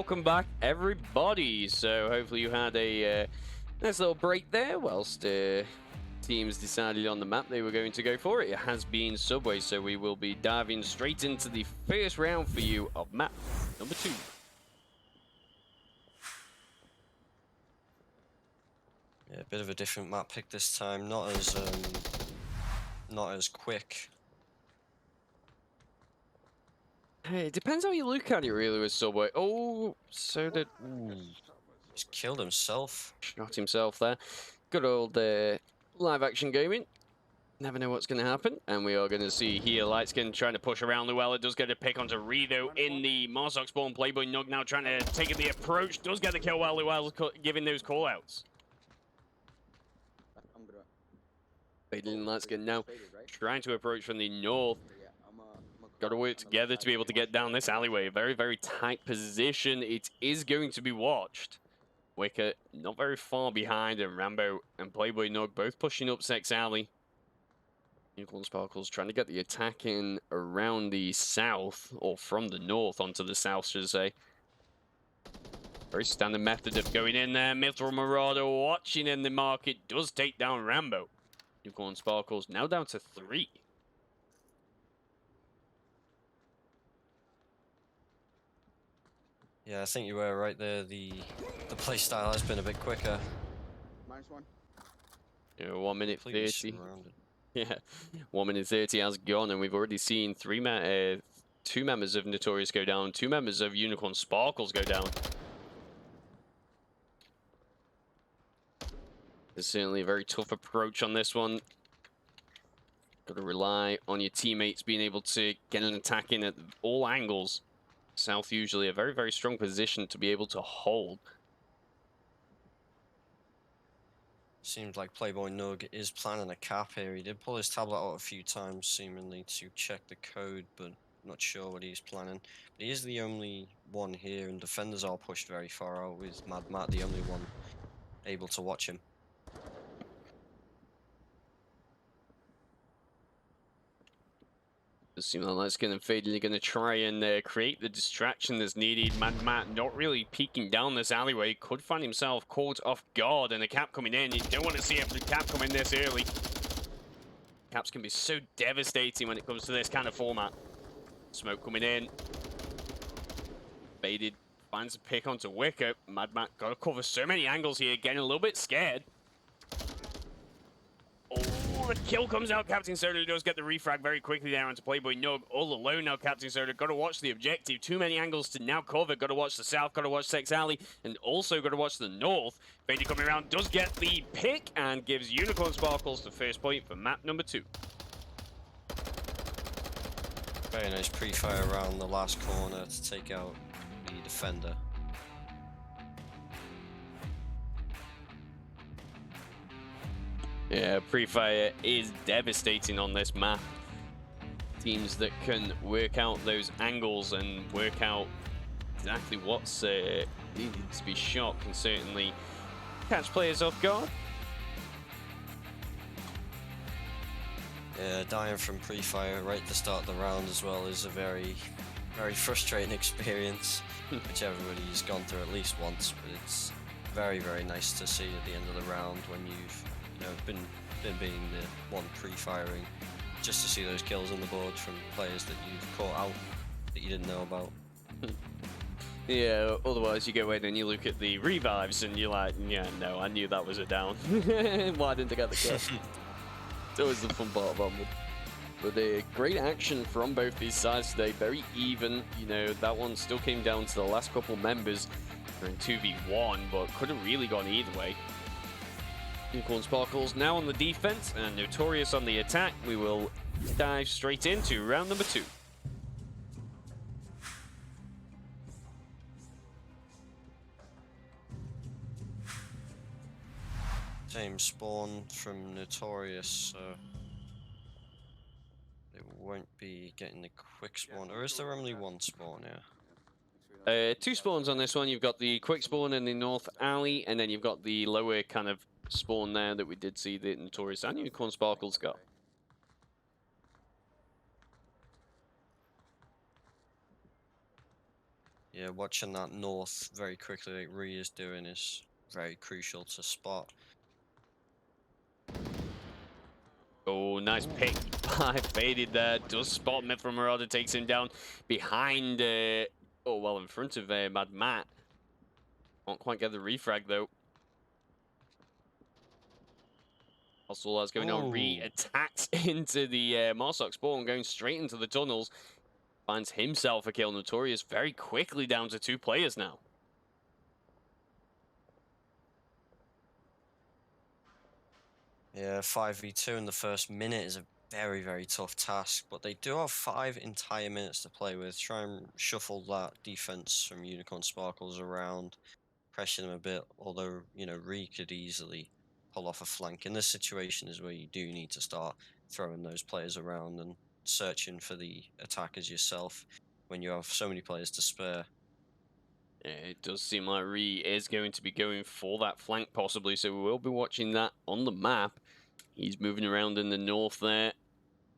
C: welcome back, everybody. So hopefully you had a nice little break there whilst teams decided on the map they were going to go for. It has been Subway, so we will be diving straight into the first round for you of map number 2.
D: Yeah, a bit of a different map pick this time. Not as quick.
C: Hey, it depends how you look at it, really, with Subway. Oh, so did... Ooh,
D: He's killed himself.
C: shot himself there. Good old live action gaming. Never know what's going to happen. And we are going to see here Lightskin trying to push around Llewellyn. Does get a pick onto Rido in the Marsoc spawn. Playboy Nug now trying to take the approach. Does get the kill while Llewellyn's giving those callouts.
F: I'm gonna.
C: Fading Lightskin now
F: Faded, right?
C: trying to approach from the north.
F: Yeah,
C: Got to work together to be able to get down this alleyway. Very, very tight position. It is going to be watched. Wicker not very far behind, and Rambo and Playboy Nug both pushing up Sex Alley. Unicorn Sparkles trying to get the attack in around the south, or from the north onto the south, should I say. Very standard method of going in there. Mithril Marauder watching in the market does take down Rambo. Unicorn Sparkles now down to 3.
D: Yeah, I think you were right there. The playstyle has been a bit quicker.
F: -1.
C: You know, 1 minute
D: Completely
C: 30.
D: surrounded.
C: Yeah, 1 minute 30 has gone, and we've already seen 2 members of Notorious go down, 2 members of Unicorn Sparkles go down. It's certainly a very tough approach on this one. Got to rely on your teammates being able to get an attack in at all angles. South usually a very, very strong position to be able to hold.
D: Seems like Playboy Nug is planning a cap here. He did pull his tablet out a few times, seemingly to check the code, but not sure what he's planning. But he is the only one here, and defenders are pushed very far out, with Mad Matt the only one able to watch him.
C: It seems like Lightskin and Fading are going to try and create the distraction that's needed. Mad Matt not really peeking down this alleyway. Could find himself caught off guard, and a cap coming in. You don't want to see a cap come in this early. Caps can be so devastating when it comes to this kind of format. Smoke coming in. Faded finds a pick onto Wicker. Mad Matt got to cover so many angles here, getting a little bit scared. Oh, the kill comes out. Captain Soda does get the refrag very quickly there onto Playboy Nug. All alone now, Captain Soda. Got to watch the objective. Too many angles to now cover. Got to watch the south. Got to watch Sex Alley. And also got to watch the north. Fady coming around. Does get the pick and gives Unicorn Sparkles the first point for map number 2.
D: Very nice pre-fire around the last corner to take out the defender.
C: Yeah, pre-fire is devastating on this map. Teams that can work out those angles and work out exactly what's needed to be shot can certainly catch players off guard.
D: Yeah, dying from pre-fire right at the start of the round as well is a very, very frustrating experience, which everybody's gone through at least once, but it's very, very nice to see at the end of the round when you've been being the one pre-firing, just to see those kills on the board from players that you've caught out that you didn't know about.
C: Yeah, otherwise you go in and you look at the revives and you're like, yeah, no, I knew that was a down. Why didn't I get the kill? It's always the fun part of Onward. But great action from both these sides today, very even. You know, that one still came down to the last couple members. They're in 2v1, but could have really gone either way. Unicorn Sparkles now on the defense and Notorious on the attack. We will dive straight into round number 2.
D: Same spawn from Notorious, so they won't be getting the quick spawn. Or is there only one spawn here?
C: 2 spawns on this one. You've got the quick spawn in the north alley, and then you've got the lower kind of spawn there that we did see the Notorious and Unicorn Sparkles got.
D: Yeah, watching that north very quickly, like Ree is doing, is very crucial to spot.
C: Oh, nice pick by Faded there. Does spot Mithril Marauder, takes him down behind, oh, well, in front of Mad Matt. Can't quite get the refrag, though. Also, that's going on. Ree attacks into the Marsoc spawn, going straight into the tunnels. Finds himself a kill. Notorious very quickly down to 2 players now.
D: Yeah, 5v2 in the first minute is a very, very tough task, but they do have 5 entire minutes to play with. Try and shuffle that defense from Unicorn Sparkles around, pressure them a bit, although, you know, Ree could easily pull off a flank. In this situation is where you do need to start throwing those players around and searching for the attackers yourself when you have so many players to spare.
C: Yeah, it does seem like Ree is going to be going for that flank possibly, so we will be watching that on the map. He's moving around in the north there.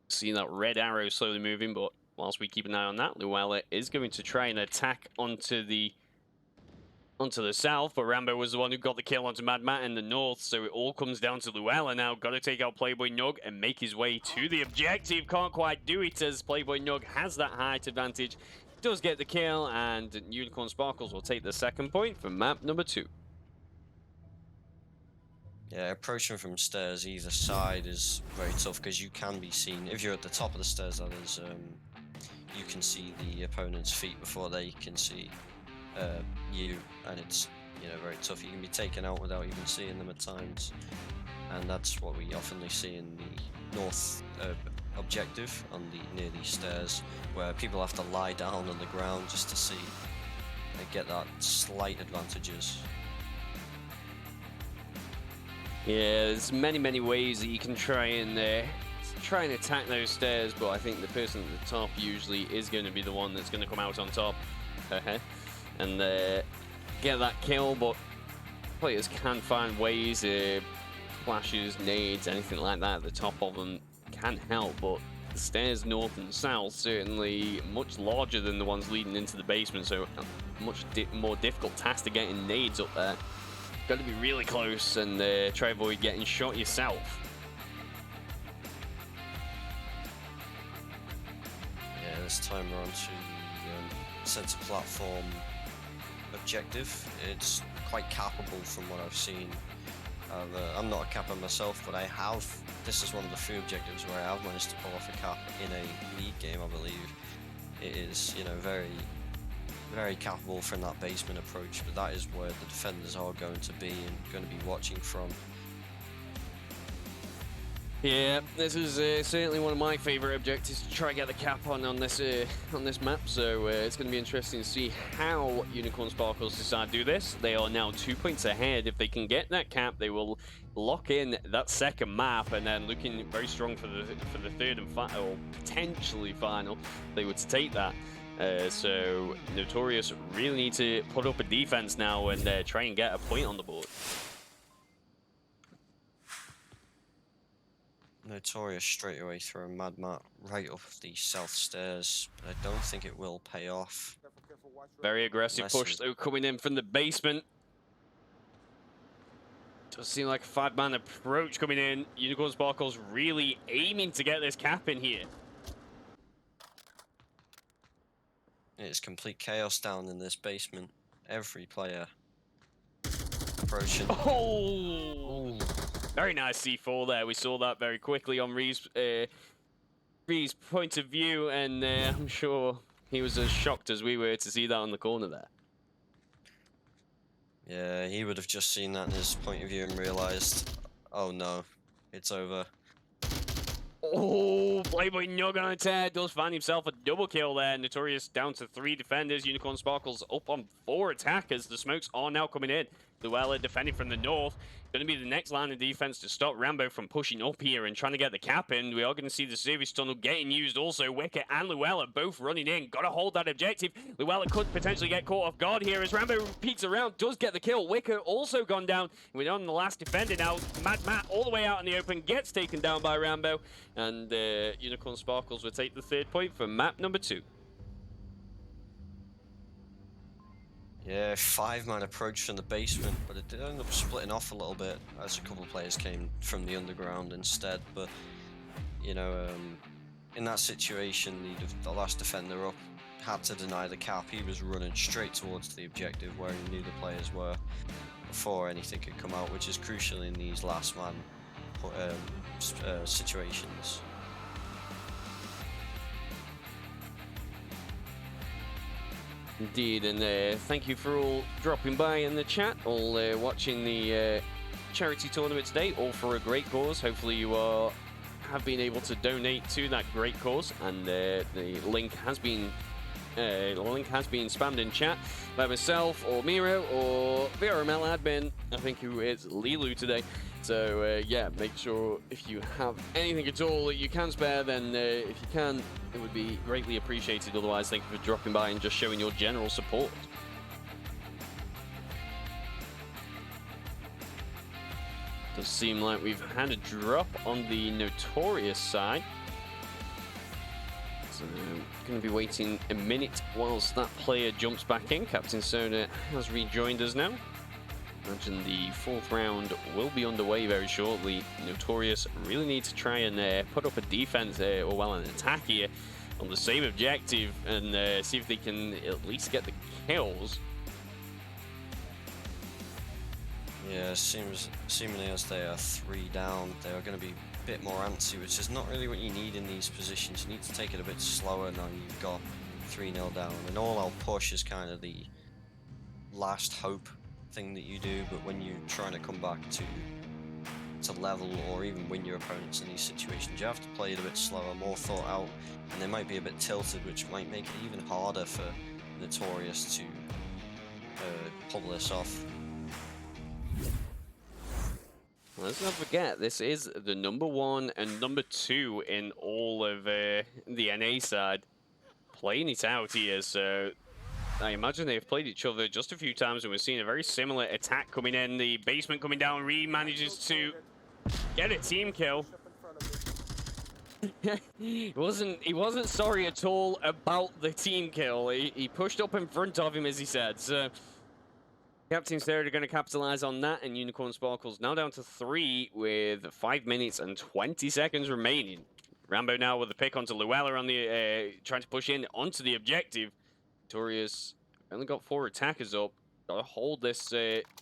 C: See that red arrow slowly moving, but whilst we keep an eye on that, Luella is going to try and attack onto the south, but Rambo was the one who got the kill onto Mad Matt in the north, so it all comes down to Luella now. Got to take out Playboy Nug and make his way to the objective. Can't quite do it as Playboy Nug has that height advantage. Does get the kill, and Unicorn Sparkles will take the 2nd point from map number 2.
D: Yeah, approaching from stairs either side is very tough because you can be seen. If you're at the top of the stairs, that is, you can see the opponent's feet before they can see you, and it's, you know, very tough. You can be taken out without even seeing them at times, and that's what we oftenly see in the north objective on the near these stairs, where people have to lie down on the ground just to see and get that slight advantages.
C: Yeah, there's many ways that you can try and attack those stairs, but I think the person at the top usually is going to be the one that's going to come out on top and get that kill. But players can find ways, flashes, nades, anything like that at the top of them can help, but the stairs north and south certainly much larger than the ones leading into the basement, so a much more difficult task to get in nades up there. Got to be really close and try avoid getting shot yourself.
D: Yeah, this time we're on to the center platform objective. It's quite cappable from what I've seen. I'm not a capper myself, but this is one of the few objectives where I have managed to pull off a cap in a league game, I believe. It is, you know, very capable from that basement approach, but that is where the defenders are going to be and going to be watching from.
C: Yeah, this is certainly one of my favourite objectives to try and get the cap on this map, so it's going to be interesting to see how Unicorn Sparkles decide to do this. They are now 2 points ahead. If they can get that cap, they will lock in that 2nd map, and then looking very strong for the 3rd and or potentially final if they were to take that. So Notorious really need to put up a defense now and try and get a point on the board.
D: Notorious straight away through a Mad Matt right up the south stairs, but I don't think it will pay off.
C: Very aggressive push though coming in from the basement. Does seem like a 5-man approach coming in. Unicorn Sparkles really aiming to get this cap in here.
D: It's complete chaos down in this basement. Every player approaching.
C: Oh! Very nice C4 there. We saw that very quickly on Ree's point of view, and I'm sure he was as shocked as we were to see that on the corner there.
D: Yeah, he would have just seen that in his point of view and realized, oh no, it's over.
C: Oh, Playboy Nug on a tear does find himself a double kill there. Notorious down to 3 defenders. Unicorn Sparkles up on 4 attackers. The smokes are now coming in. Luella defending from the north. Going to be the next line of defense to stop Rambo from pushing up here and trying to get the cap in. We are going to see the service tunnel getting used also. Wicker and Luella both running in. Got to hold that objective. Luella could potentially get caught off guard here as Rambo peeks around. Does get the kill. Wicker also gone down. We're on the last defender now. Mad Matt all the way out in the open. Gets taken down by Rambo. And Unicorn Sparkles will take the 3rd point for map number 2.
D: Yeah, 5-man approach from the basement, but it did end up splitting off a little bit as a couple of players came from the underground instead. But, you know, in that situation, the last defender up had to deny the cap. He was running straight towards the objective where he knew the players were before anything could come out, which is crucial in these last man situations.
C: Indeed, and thank you for all dropping by in the chat, all watching the charity tournament today, all for a great cause. Hopefully you have been able to donate to that great cause, and the link has been spammed in chat by myself or Miro or VRML admin, I think who is Lilu today. So yeah, make sure if you have anything at all that you can spare, then if you can, it would be greatly appreciated. Otherwise, thank you for dropping by and just showing your general support. Does seem like we've had a drop on the Notorious side. So going to be waiting a minute whilst that player jumps back in. Captain Soda has rejoined us now. Imagine the fourth round will be underway very shortly. Notorious really need to try and put up a defense or well an attack here on the same objective and see if they can at least get the kills.
D: Yeah, seemingly as they are 3 down, they are going to be a bit more antsy, which is not really what you need in these positions. You need to take it a bit slower now you've got 3-0 down. An all-out push is kind of the last hope thing that you do, but when you're trying to come back to level or even win your opponents in these situations, you have to play it a bit slower, more thought out, and they might be a bit tilted, which might make it even harder for Notorious to pull this off.
C: Let's not forget, this is the #1 and #2 in all of the NA side playing it out here, so I imagine they've played each other just a few times and we're seeing a very similar attack coming in. The basement coming down, Reed manages to get a team kill. he wasn't sorry at all about the team kill. He pushed up in front of him, as he said, so Captain Soda are going to capitalize on that, and Unicorn Sparkles now down to 3 with 5 minutes and 20 seconds remaining. Rambo now with the pick onto Luella on the trying to push in onto the objective. Notorious only got 4 attackers up. Gotta hold this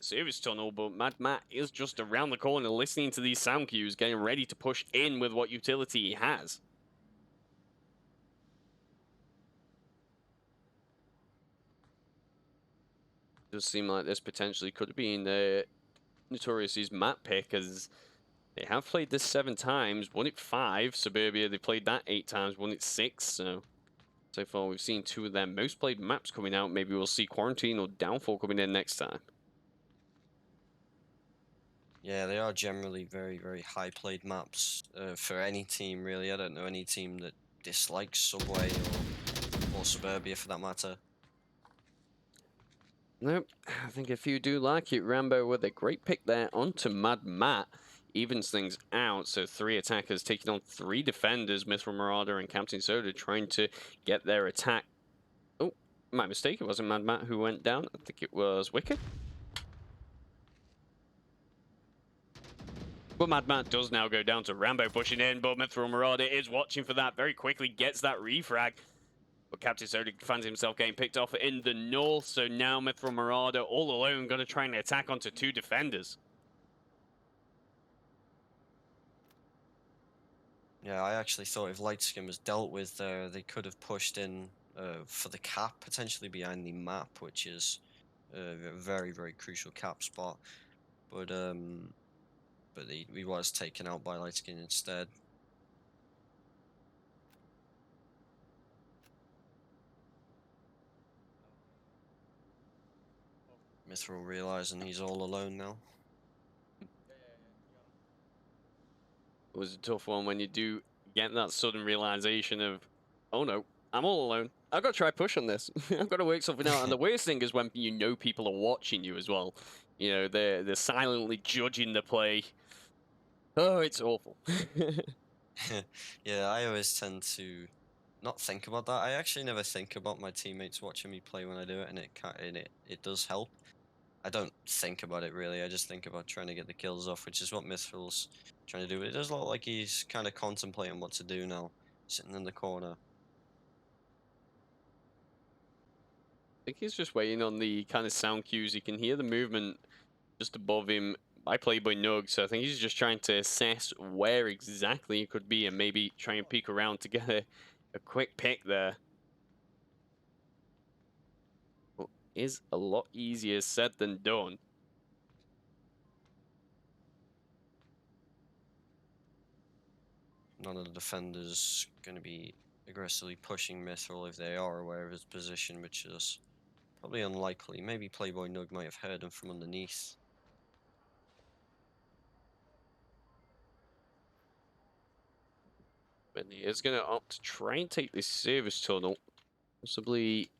C: service tunnel, but Mad Matt is just around the corner listening to these sound cues, getting ready to push in with what utility he has. Does seem like this potentially could have been Notorious's map pick, as they have played this 7 times, won it 5. Suburbia, they played that 8 times, won it 6. So far we've seen 2 of their most played maps coming out. Maybe we'll see Quarantine or Downfall coming in next time.
D: Yeah, they are generally very, very high played maps for any team, really. I don't know any team that dislikes Subway or Suburbia for that matter.
C: Nope, I think if you do like it, Rambo with a great pick there onto Mad Matt. Evens things out, so 3 attackers taking on 3 defenders. Mithril Marauder and Captain Soda trying to get their attack. Oh, my mistake, it wasn't Mad Matt who went down. I think it was Wicked. But Mad Matt does now go down to Rambo pushing in, but Mithril Marauder is watching for that very quickly, gets that refrag. But Captain Soda finds himself getting picked off in the north, so now Mithril Marauder all alone going to try and attack onto 2 defenders.
D: Yeah, I actually thought if Lightskin was dealt with there, they could have pushed in for the cap, potentially behind the map, which is a very, very crucial cap spot. But he was taken out by Lightskin instead. Mithril realizing he's all alone now.
C: It was a tough one when you do get that sudden realization of, oh no, I'm all alone. I've got to try push on this. I've got to work something out. And the worst thing is when you know people are watching you as well. You know, they're silently judging the play. Oh, it's awful.
D: Yeah, I always tend to not think about that. I actually never think about my teammates watching me play when I do it, and it does help. I don't think about it really. I just think about trying to get the kills off, which is what Mithril's trying to do. It does look like he's kind of contemplating what to do now, sitting in the corner.
C: I think he's just waiting on the kind of sound cues. He can hear the movement just above him by Playboy Nug, so I think he's just trying to assess where exactly he could be and maybe try and peek around to get a quick pick there. But is a lot easier said than done.
D: None of the defenders going to be aggressively pushing Mithril if they are aware of his position, which is probably unlikely. Maybe Playboy Nug might have heard him from underneath.
C: But he is going to opt to try and take this service tunnel, possibly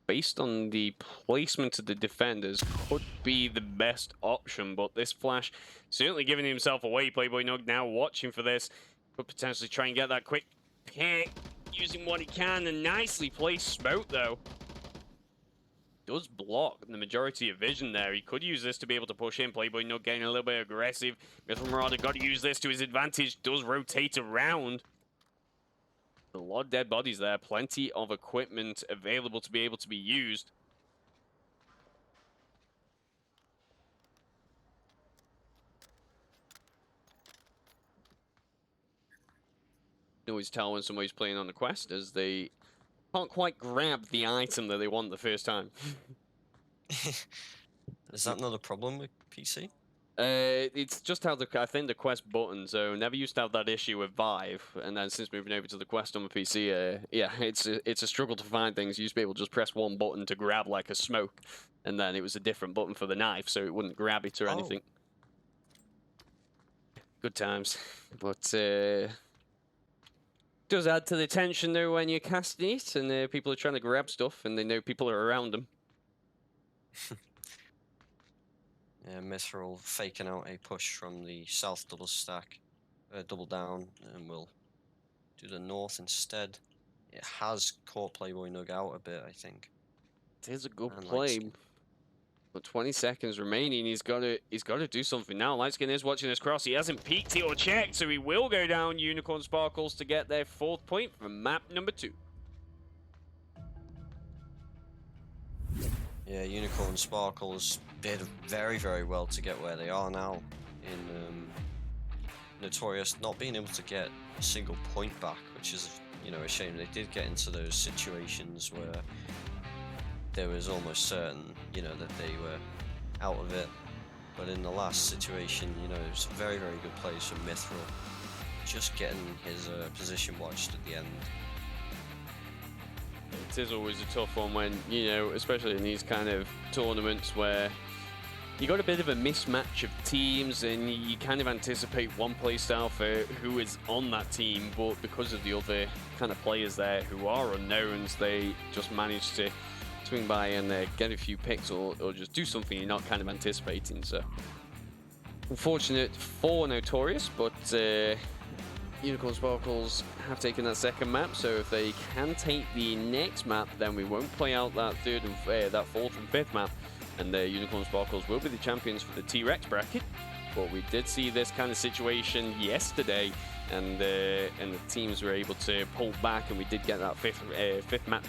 C: based on the placement of the defenders, could be the best option. But this flash certainly giving himself away. Playboy Nug now watching for this. Could potentially try and get that quick pick, using what he can. And nicely placed smoke, though. Does block the majority of vision there. He could use this to be able to push in. Playboy Nug getting a little bit aggressive. Mithril Marauder got to use this to his advantage. Does rotate around. A lot of dead bodies there. Plenty of equipment available to be able to be used. You always tell when somebody's playing on the quest as they can't quite grab the item that they want the first time.
D: Is that not a problem with PC?
C: It's just how I think the quest button. So never used to have that issue with Vive, and then since moving over to the quest on the PC, yeah, it's a struggle to find things. You used to be able to just press one button to grab like a smoke, and then it was a different button for the knife, so it wouldn't grab it or anything. Good times, but does add to the tension though when you're casting it and people are trying to grab stuff and they know people are around them.
D: Yeah, Mithril faking out a push from the south double down, and we'll do the north instead. It has caught Playboy Nug out a bit, I think.
C: It is a good
D: And
C: play. But 20 seconds remaining. He's got to do something now. Lightskin is watching this cross. He hasn't peeked it or checked, so he will go down Unicorn Sparkles to get their 4th point from map number 2.
D: Yeah, Unicorn Sparkles did very, very well to get where they are now in Notorious, not being able to get a single point back, which is, you know, a shame. They did get into those situations where there was almost certain, you know, that they were out of it. But in the last situation, you know, it was very, very good plays from Mithril, just getting his position watched at the end.
C: It is always a tough one when, you know, especially in these kind of tournaments where you got a bit of a mismatch of teams and you kind of anticipate one play style for who is on that team, but because of the other kind of players there who are unknowns, they just manage to swing by and get a few picks or just do something you're not kind of anticipating. So unfortunate for Notorious, but Unicorn Sparkles have taken that second map, so if they can take the next map, then we won't play out that that 4th and 5th map, and the Unicorn Sparkles will be the champions for the T-Rex bracket. But we did see this kind of situation yesterday, and the teams were able to pull back, and we did get that 5th map.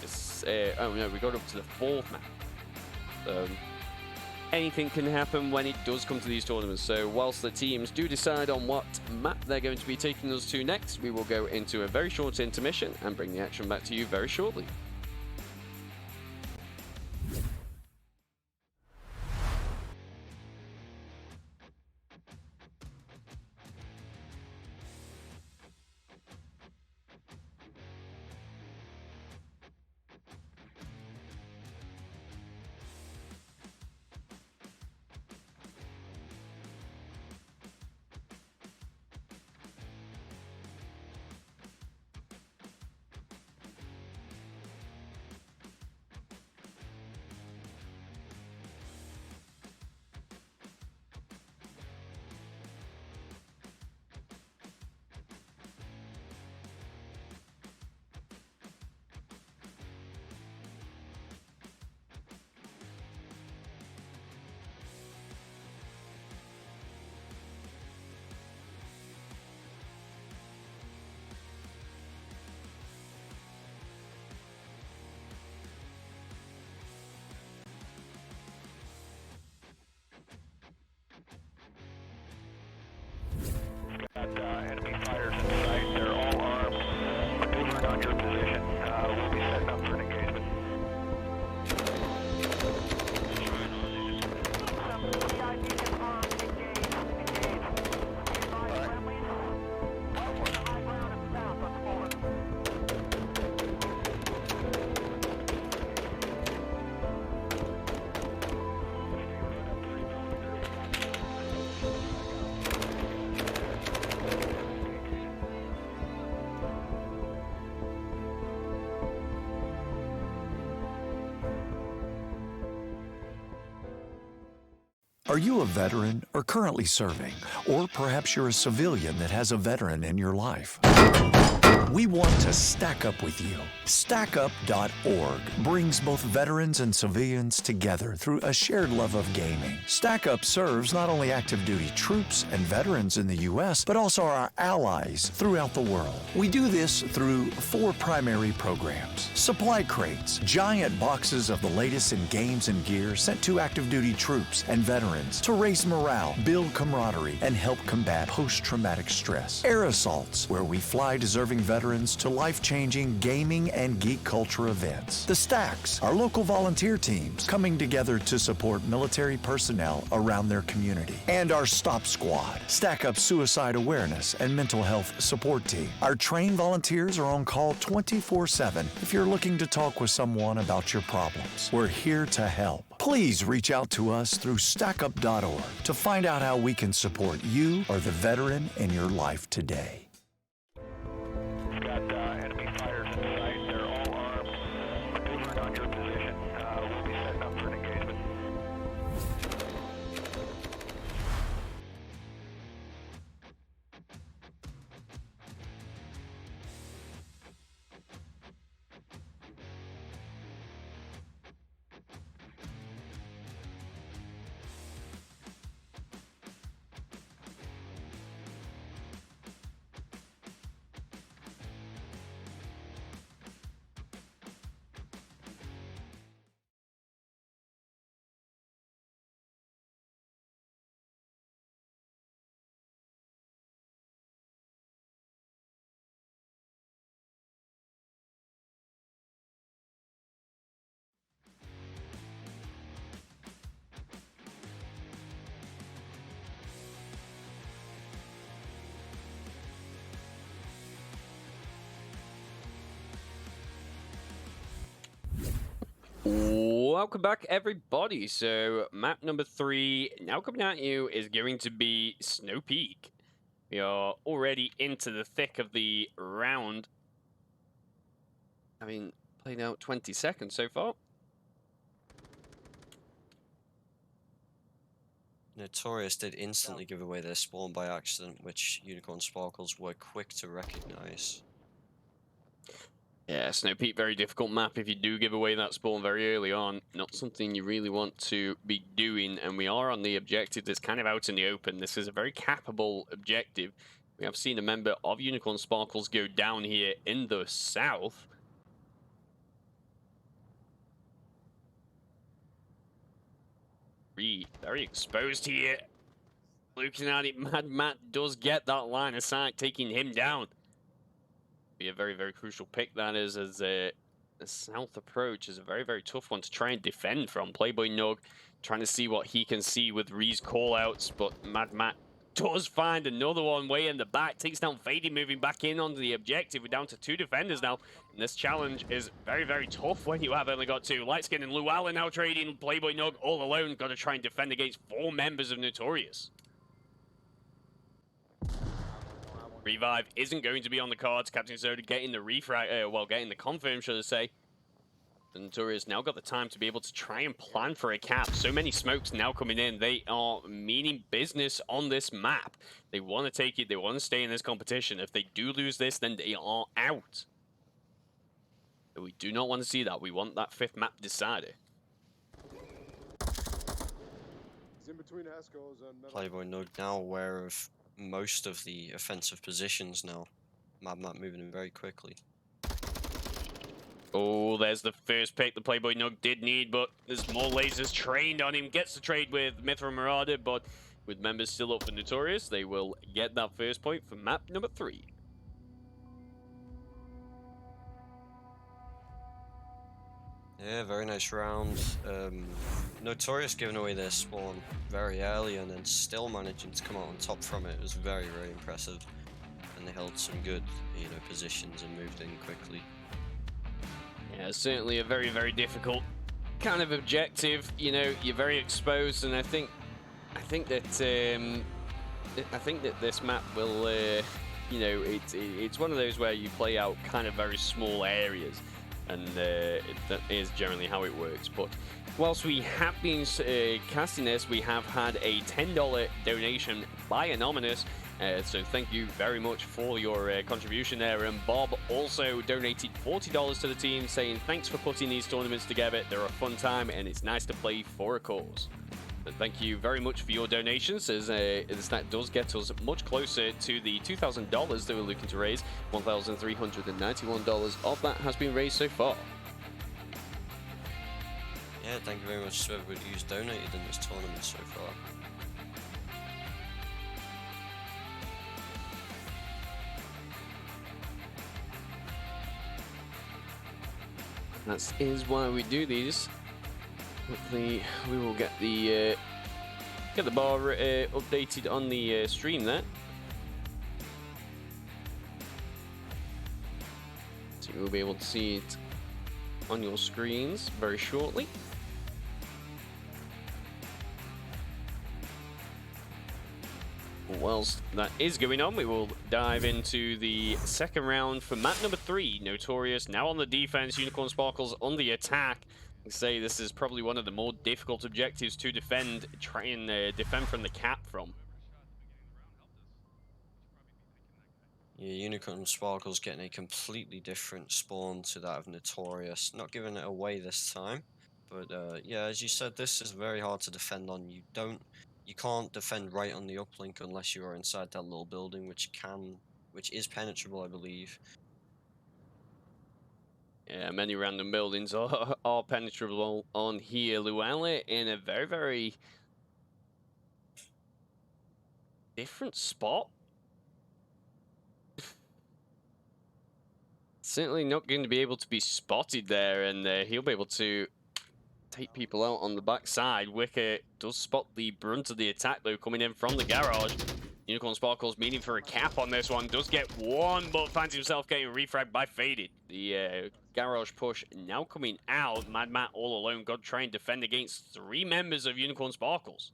C: Oh no, we got up to the 4th map. So anything can happen when it does come to these tournaments. So whilst the teams do decide on what map they're going to be taking us to next, we will go into a very short intermission and bring the action back to you very shortly.
A: Are you a veteran or currently serving? Or perhaps you're a civilian that has a veteran in your life? We want to stack up with you. StackUp.org brings both veterans and civilians together through a shared love of gaming. StackUp serves not only active duty troops and veterans in the U.S., but also our allies throughout the world. We do this through 4 primary programs. Supply crates, giant boxes of the latest in games and gear sent to active duty troops and veterans to raise morale, build camaraderie, and help combat post-traumatic stress. Air assaults, where we fly deserving veterans to life-changing gaming and geek culture events. The Stacks, our local volunteer teams coming together to support military personnel around their community. And our Stop Squad, Stack Up suicide awareness and mental health support team. Our trained volunteers are on call 24/7 if you're looking to talk with someone about your problems. We're here to help. Please reach out to us through StackUp.org to find out how we can support you or the veteran in your life today.
B: We've got enemy fighters in sight. They're all armed. Maneuvering on your position. We'll be setting up for an engagement.
C: Welcome back, everybody. So, map number 3, now coming at you, is going to be Snow Peak. We are already into the thick of the round. I mean, played out 20 seconds so far.
D: Notorious did instantly give away their spawn by accident, which Unicorn Sparkles were quick to recognize.
C: Yeah, Snow Peak, very difficult map if you do give away that spawn very early on. Not something you really want to be doing, and we are on the objective that's kind of out in the open. This is a very cappable objective. We have seen a member of Unicorn Sparkles go down here in the south. Very exposed here. Looking at it, Mad Matt does get that line of sight, taking him down. Be a very, very crucial pick that is, as the south approach is a very, very tough one to try and defend from. Playboy Nug trying to see what he can see with Ree's callouts, but Mad Matt does find another one way in the back. Takes down Fady, moving back in onto the objective. We're down to 2 defenders now, and this challenge is very, very tough when you have only got 2. Lightskin and Luala now trading. Playboy Nug all alone, got to try and defend against 4 members of Notorious. Revive isn't going to be on the cards. Captain Soda getting the getting the confirm, should I say. The Notorious now got the time to be able to try and plan for a cap. So many smokes now coming in. They are meaning business on this map. They want to take it. They want to stay in this competition. If they do lose this, then they are out. But we do not want to see that. We want that 5th map decided.
H: He's in between Escos and Metal.
D: Playboy Nug now aware of most of the offensive positions now. Mad Matt moving in very quickly.
C: Oh, there's the first pick the Playboy Nug did need, but there's more lasers trained on him. Gets the trade with Mithra Marauder, but with members still up for Notorious, they will get that first point for map number 3.
D: Yeah, very nice round. Notorious giving away their spawn very early and then still managing to come out on top from it was very, very impressive. And they held some good, positions and moved in quickly.
C: Yeah, certainly a very, very difficult kind of objective. You're very exposed, and I think that this map will, it's one of those where you play out kind of very small areas. and that is generally how it works. But whilst we have been casting this, we have had a $10 donation by Anonymous. So thank you very much for your contribution there. And Bob also donated $40 to the team, saying thanks for putting these tournaments together. They're a fun time and it's nice to play for a cause. So thank you very much for your donations, as that does get us much closer to the $2,000 that we're looking to raise. $1,391 of that has been raised so far.
D: Yeah, thank you very much to everybody who's donated in this tournament so far.
C: That is why we do these. Hopefully, we will get the bar updated on the stream there. So you'll be able to see it on your screens very shortly. Whilst that is going on, we will dive into the second round for map number 3. Notorious now on the defense, Unicorn Sparkles on the attack. I say this is probably one of the more difficult objectives to defend. Try and defend from the cap from.
D: Yeah, Unicorn Sparkle's getting a completely different spawn to that of Notorious. Not giving it away this time, but yeah, as you said, this is very hard to defend on. You can't defend right on the uplink unless you are inside that little building, which is penetrable, I believe.
C: Yeah, many random buildings are penetrable on here. Luella in a very, very different spot. Certainly not going to be able to be spotted there, and he'll be able to take people out on the backside. Wicker does spot the brunt of the attack, though, coming in from the garage. Unicorn Sparkles meaning for a cap on this one. Does get one, but finds himself getting refragged by Faded. The garage push now coming out. Mad Matt all alone. Got to try and defend against 3 members of Unicorn Sparkles.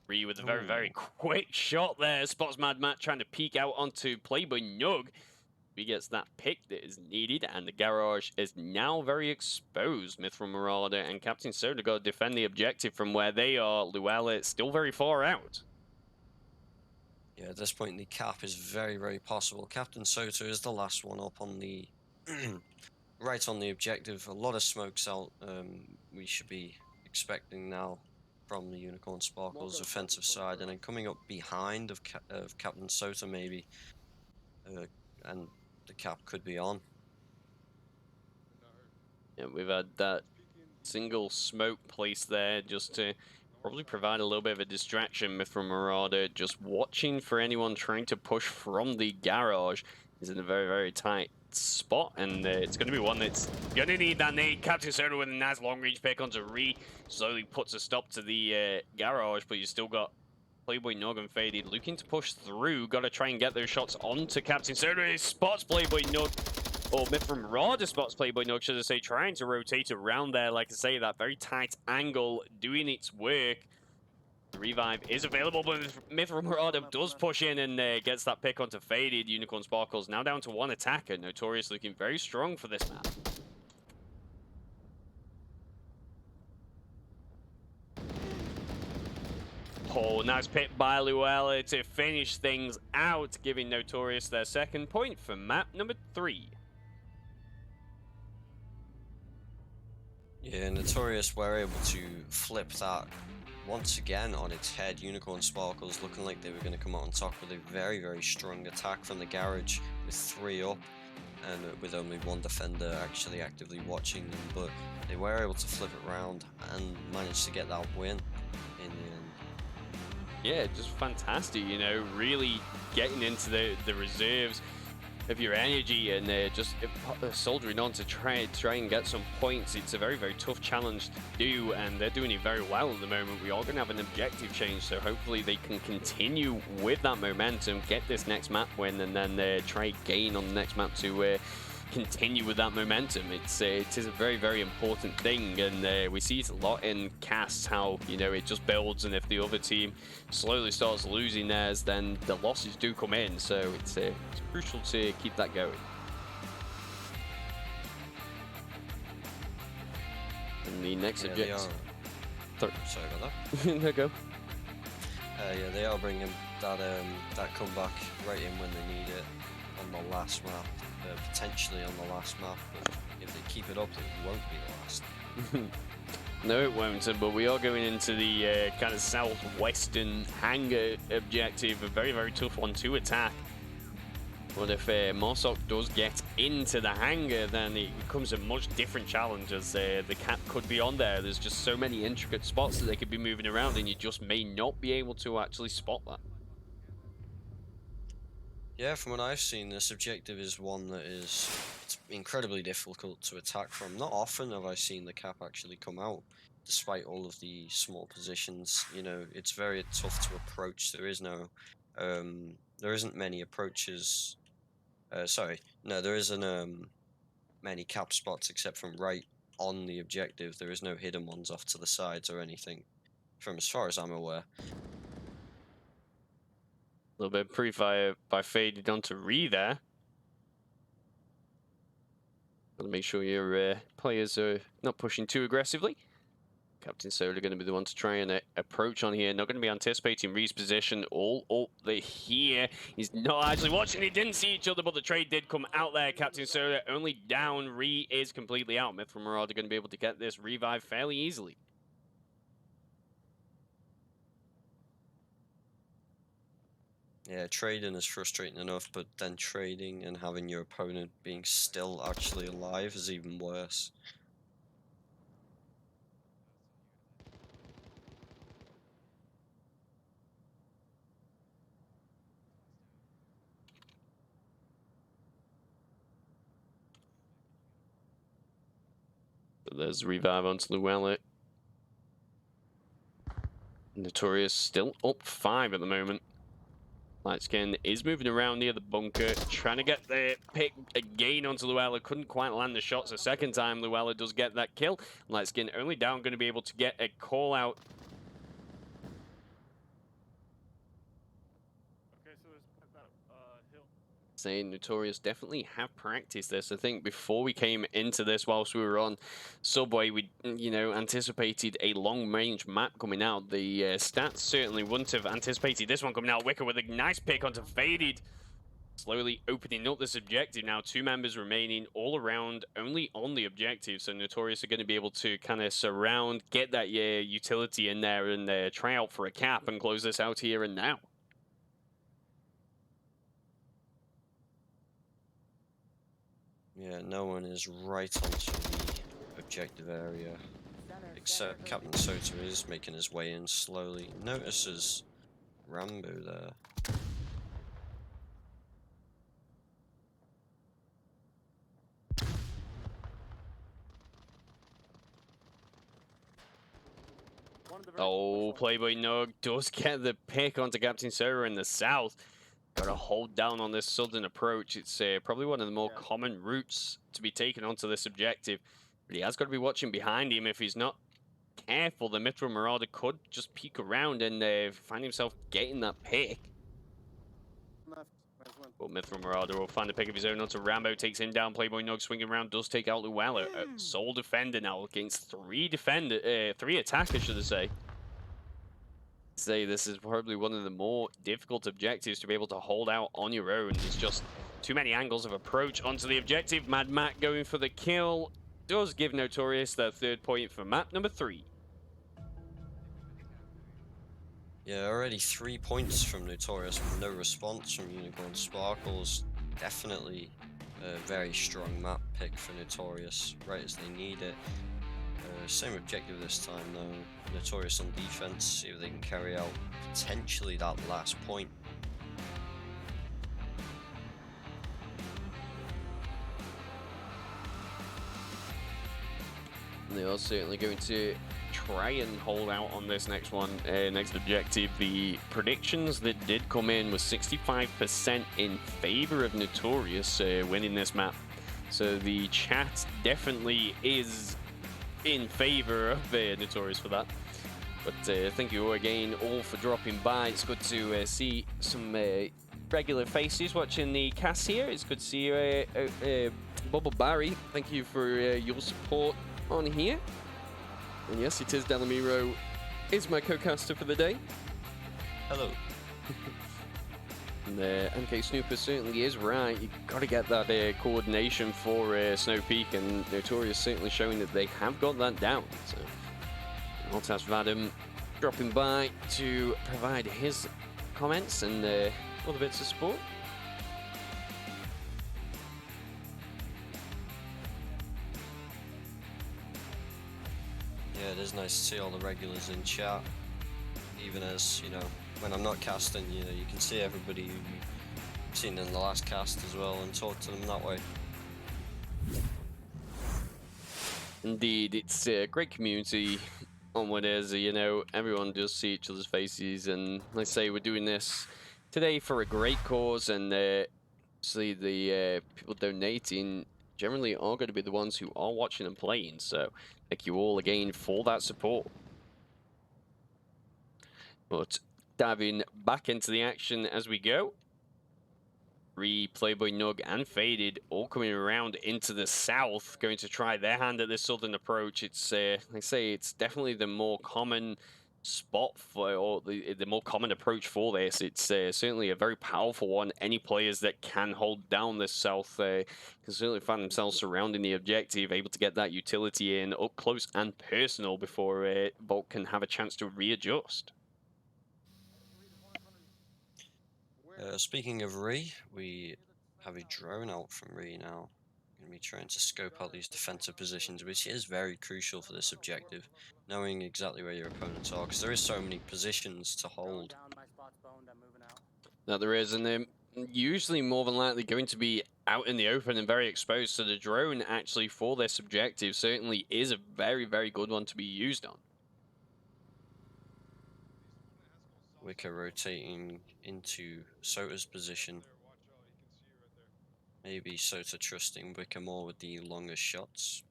C: Ree with a very, very quick shot there. Spots Mad Matt trying to peek out onto Playboy Nug. He gets that pick that is needed, and the garage is now very exposed. Mithril Marauder and Captain Soda got to defend the objective from where they are. Luella still very far out.
D: Yeah, at this point, the cap is very, very possible. Captain Soto is the last one up on the right on the objective. A lot of smokes out. We should be expecting now from the Unicorn Sparkles offensive side, and then coming up behind of Captain Soto maybe, and the cap could be on.
C: Yeah, we've had that single smoke placed there just to probably provide a little bit of a distraction. Mithril Marauder just watching for anyone trying to push from the garage. Is in a very, very tight spot, and it's going to be one that's going to need that nade. Captain Soda with a nice long-range pick onto Ree. Slowly puts a stop to the garage, but you still got Playboy Nog and Faded looking to push through. Got to try and get those shots onto Captain Soda. He spots Playboy Nog, or Mithril Marauder spots Playboy Nog, should I say, trying to rotate around there. Like I say, that very tight angle doing its work. The revive is available, but Mithril Marauder does push in and gets that pick onto Faded. Unicorn Sparkles now down to 1 attacker. Notorious looking very strong for this map. Oh, nice pick by Luella to finish things out, giving Notorious their second point for map number 3.
D: Yeah, Notorious were able to flip that once again on its head. Unicorn Sparkles looking like they were going to come out on top with a very, very strong attack from the garage with 3 up, and with only 1 defender actually actively watching them, but they were able to flip it around and manage to get that win in the end.
C: Yeah, just fantastic, you know, really getting into the reserves of your energy and just soldiering on to try and get some points. It's a very, very tough challenge to do, and they're doing it very well at the moment. We are going to have an objective change, so hopefully they can continue with that momentum, get this next map win, and then try again on the next map to continue with that momentum. It is a very, very important thing, and we see it a lot in casts, how, you know, it just builds, and if the other team slowly starts losing theirs, then the losses do come in, so it's crucial to keep that going. And the next objective...
D: Sorry about that.
C: No, go.
D: Yeah, they are bringing that comeback right in when they need it on the last map, potentially on the last map, but if they keep it up, it won't be the last.
C: No, it won't, but we are going into the kind of southwestern hangar objective, a very, very tough one to attack. But if Mossok does get into the hangar, then it becomes a much different challenge, as the cap could be on there. There's just so many intricate spots that they could be moving around, and you just may not be able to actually spot that.
D: Yeah, from what I've seen, this objective is one that is incredibly difficult to attack from. Not often have I seen the cap actually come out, despite all of the small positions. You know, it's very tough to approach. There isn't many approaches. There isn't many cap spots except from right on the objective. There is no hidden ones off to the sides or anything, from as far as I'm aware.
C: A little bit of pre-fire by faded onto Ree there. Gotta make sure your players are not pushing too aggressively. Captain Solar going to be the one to try and approach on here. Not going to be anticipating Ree's position. All up here. He's not actually watching. He didn't see each other, but the trade did come out there. Captain Solar only down. Ree is completely out. Mithril Marauder going to be able to get this revive fairly easily.
D: Yeah, trading is frustrating enough, but then trading and having your opponent being still actually alive is even worse.
C: So there's revive onto Llewellyn. Notorious still up 5 at the moment. Lightskin is moving around near the bunker, trying to get the pick again onto Llewellyn. Couldn't quite land the shots a second time. Llewellyn does get that kill. Lightskin only down, going to be able to get a call out.
H: Okay, so there's that hill.
C: Saying Notorious definitely have practiced this. I think before we came into this, whilst we were on Subway, we, you know, anticipated a long-range map coming out. The stats certainly wouldn't have anticipated this one coming out. Wicker with a nice pick onto Faded. Slowly opening up this objective now. 2 members remaining all around, only on the objective. So Notorious are going to be able to kind of surround, get that utility in there, and try out for a cap and close this out here and now.
D: Yeah, no one is right onto the objective area, except Captain Sota is making his way in slowly. Notices Rambo there.
C: Oh, Playboy Nog does get the pick onto Captain Sota in the south. Got to hold down on this southern approach. It's probably one of the more common routes to be taken onto this objective. But he has got to be watching behind him. If he's not careful, the Mithril Marauder could just peek around and find himself getting that pick. Well, Mithril Marauder will find a pick of his own onto Rambo. Takes him down. Playboy Nog swinging around. Does take out Llewellyn. Sole defender now against 3 attackers, should I say. This is probably one of the more difficult objectives to be able to hold out on your own. There's just too many angles of approach onto the objective. Mad Mac going for the kill. Does give Notorious their 3rd point for map number 3.
D: Yeah, already 3 points from Notorious with no response from Unicorn Sparkles. Definitely a very strong map pick for Notorious, right as they need it. Same objective this time though. Notorious on defense, see if they can carry out potentially that last point.
C: They are certainly going to try and hold out on this next one, next objective. The predictions that did come in was 65% in favor of Notorious winning this map. So the chat definitely is in favor of Notorious for that. But thank you again all for dropping by. It's good to see some regular faces watching the cast here. It's good to see you, Bubble Barry. Thank you for your support on here. And yes, it is Delamiro is my co-caster for the day.
D: Hello.
C: And MK Snooper certainly is right. You've got to get that coordination for Snow Peak, and Notorious certainly showing that they have got that down. So, Altas Vadim dropping by to provide his comments and other bits of support.
D: Yeah, it is nice to see all the regulars in chat. Even as, you know, when I'm not casting, you know, you can see everybody you've seen in the last cast as well and talk to them that way.
C: Indeed, it's a great community. Onward is, you know, everyone does see each other's faces, and like I say, we're doing this today for a great cause, and see the people donating generally are going to be the ones who are watching and playing, so thank you all again for that support. But diving back into the action as we go. Playboy Nug and Faded all coming around into the south, going to try their hand at this southern approach. It's, like I say, it's definitely the more common spot for, or the more common approach for this. It's certainly a very powerful one. Any players that can hold down this south can certainly find themselves surrounding the objective, able to get that utility in up close and personal before Bolt can have a chance to readjust.
D: Speaking of Ree, we have a drone out from Ree now. Going to be trying to scope out these defensive positions, which is very crucial for this objective, knowing exactly where your opponents are, because there is so many positions to hold.
C: Now there is, and they're usually more than likely going to be out in the open and very exposed, so the drone actually for this objective certainly is a very, very good one to be used on.
D: Wicker rotating into Sota's position. Maybe Sota trusting Wicker more with the longer shots.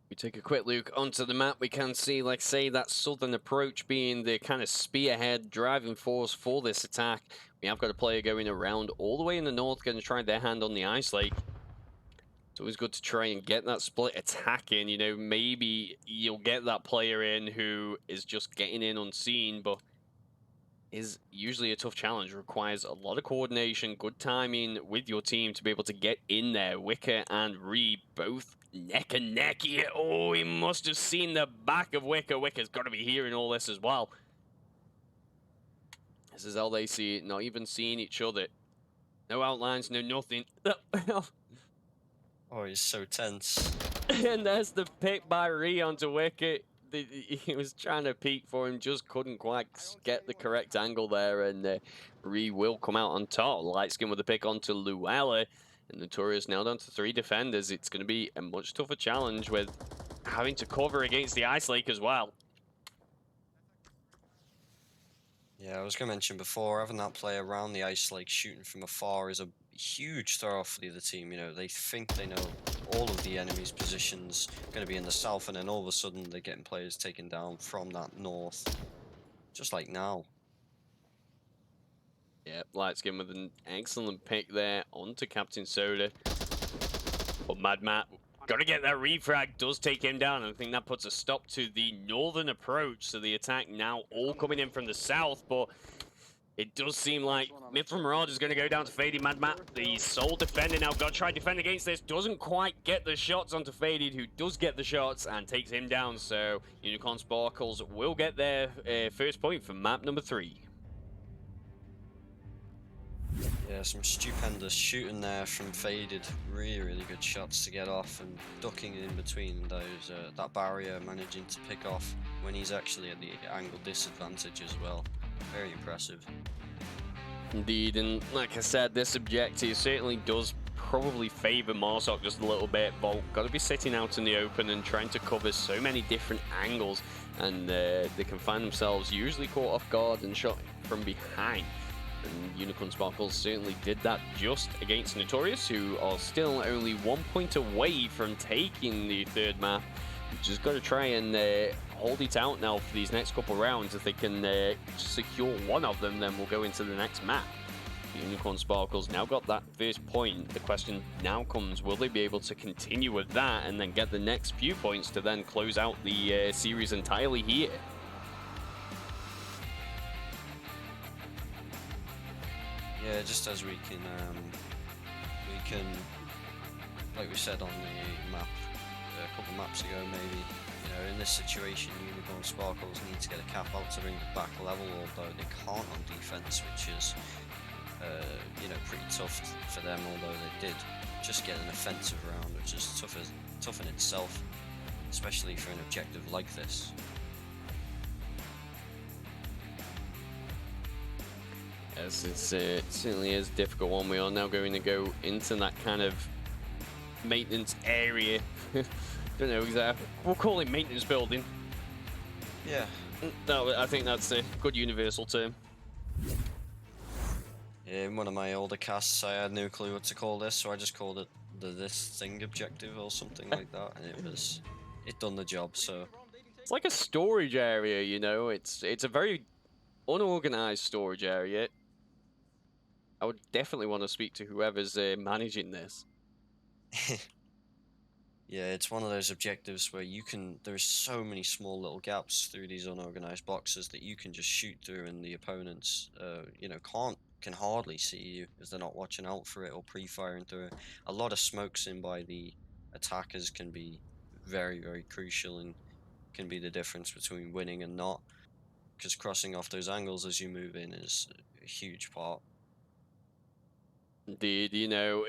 C: We take a quick look onto the map. We can see, like say, that southern approach being the kind of spearhead driving force for this attack. We have got a player going around all the way in the north, going to try their hand on the Ice Lake. It's always good to try and get that split attack in. You know, maybe you'll get that player in who is just getting in unseen, but is usually a tough challenge. Requires a lot of coordination, good timing with your team to be able to get in there. Wicker and Ree both neck and neck here. Oh, he must have seen the back of Wicker. Wicker's got to be hearing all this as well. This is how they see it, not even seeing each other. No outlines, no nothing.
D: Oh, he's so tense.
C: And there's the pick by Ree onto Wicket. He was trying to peek for him, just couldn't quite get the correct angle there, and Ree will come out on top. Lightskin with the pick onto Luella, and Notorious now down to 3 defenders. It's going to be a much tougher challenge with having to cover against the Ice Lake as well.
D: Yeah, I was going to mention before, having that player around the Ice Lake shooting from afar is a huge throw-off for the other team. You know, they think they know all of the enemy's positions going to be in the south, and then all of a sudden they're getting players taken down from that north, just like now.
C: Yeah, Lightskin with an excellent pick there onto Captain Soda. But Mad Matt, got to get that refrag, does take him down. I think that puts a stop to the northern approach. So the attack now all coming in from the south, but it does seem like Mithril Marauder is going to go down to Faded. Mad Matt, the sole defender now, got to try to defend against this. Doesn't quite get the shots onto Faded, who does get the shots and takes him down. So Unicorn Sparkles will get their first point for map number 3.
D: Yeah, some stupendous shooting there from Faded. Really, really good shots to get off, and ducking in between those that barrier, managing to pick off when he's actually at the angle disadvantage as well. Very impressive.
C: Indeed, and like I said, this objective certainly does probably favour Marsok just a little bit. Bolt got to be sitting out in the open and trying to cover so many different angles, and they can find themselves usually caught off guard and shot from behind. And Unicorn Sparkles certainly did that just against Notorious, who are still only 1 point away from taking the third map. Just got to try and hold it out now for these next couple rounds. If they can secure one of them, then we'll go into the next map. Unicorn Sparkles now got that first point. The question now comes, will they be able to continue with that and then get the next few points to then close out the series entirely here?
D: Yeah, just as we can, like we said on the map a couple maps ago, maybe, you know, in this situation, Unicorn Sparkles need to get a cap out to bring it back level, although they can't on defense, which is, you know, pretty tough for them. Although they did just get an offensive round, which is tough in itself, especially for an objective like this.
C: Yes, it certainly is a difficult one. We are now going to go into that kind of maintenance area. Don't know exactly. We'll call it maintenance building.
D: Yeah.
C: No, I think that's a good universal term.
D: Yeah, in one of my older casts, I had no clue what to call this, so I just called it the this thing objective or something like that, and it done the job. So
C: it's like a storage area, you know. It's a very unorganized storage area. I would definitely want to speak to whoever's managing this.
D: yeah, it's one of those objectives where there's so many small little gaps through these unorganized boxes that you can just shoot through, and the opponents, you know, can hardly see you if they're not watching out for it or pre-firing through it. A lot of smokes in by the attackers can be very, very crucial and can be the difference between winning and not, because crossing off those angles as you move in is a huge part.
C: Indeed, you know,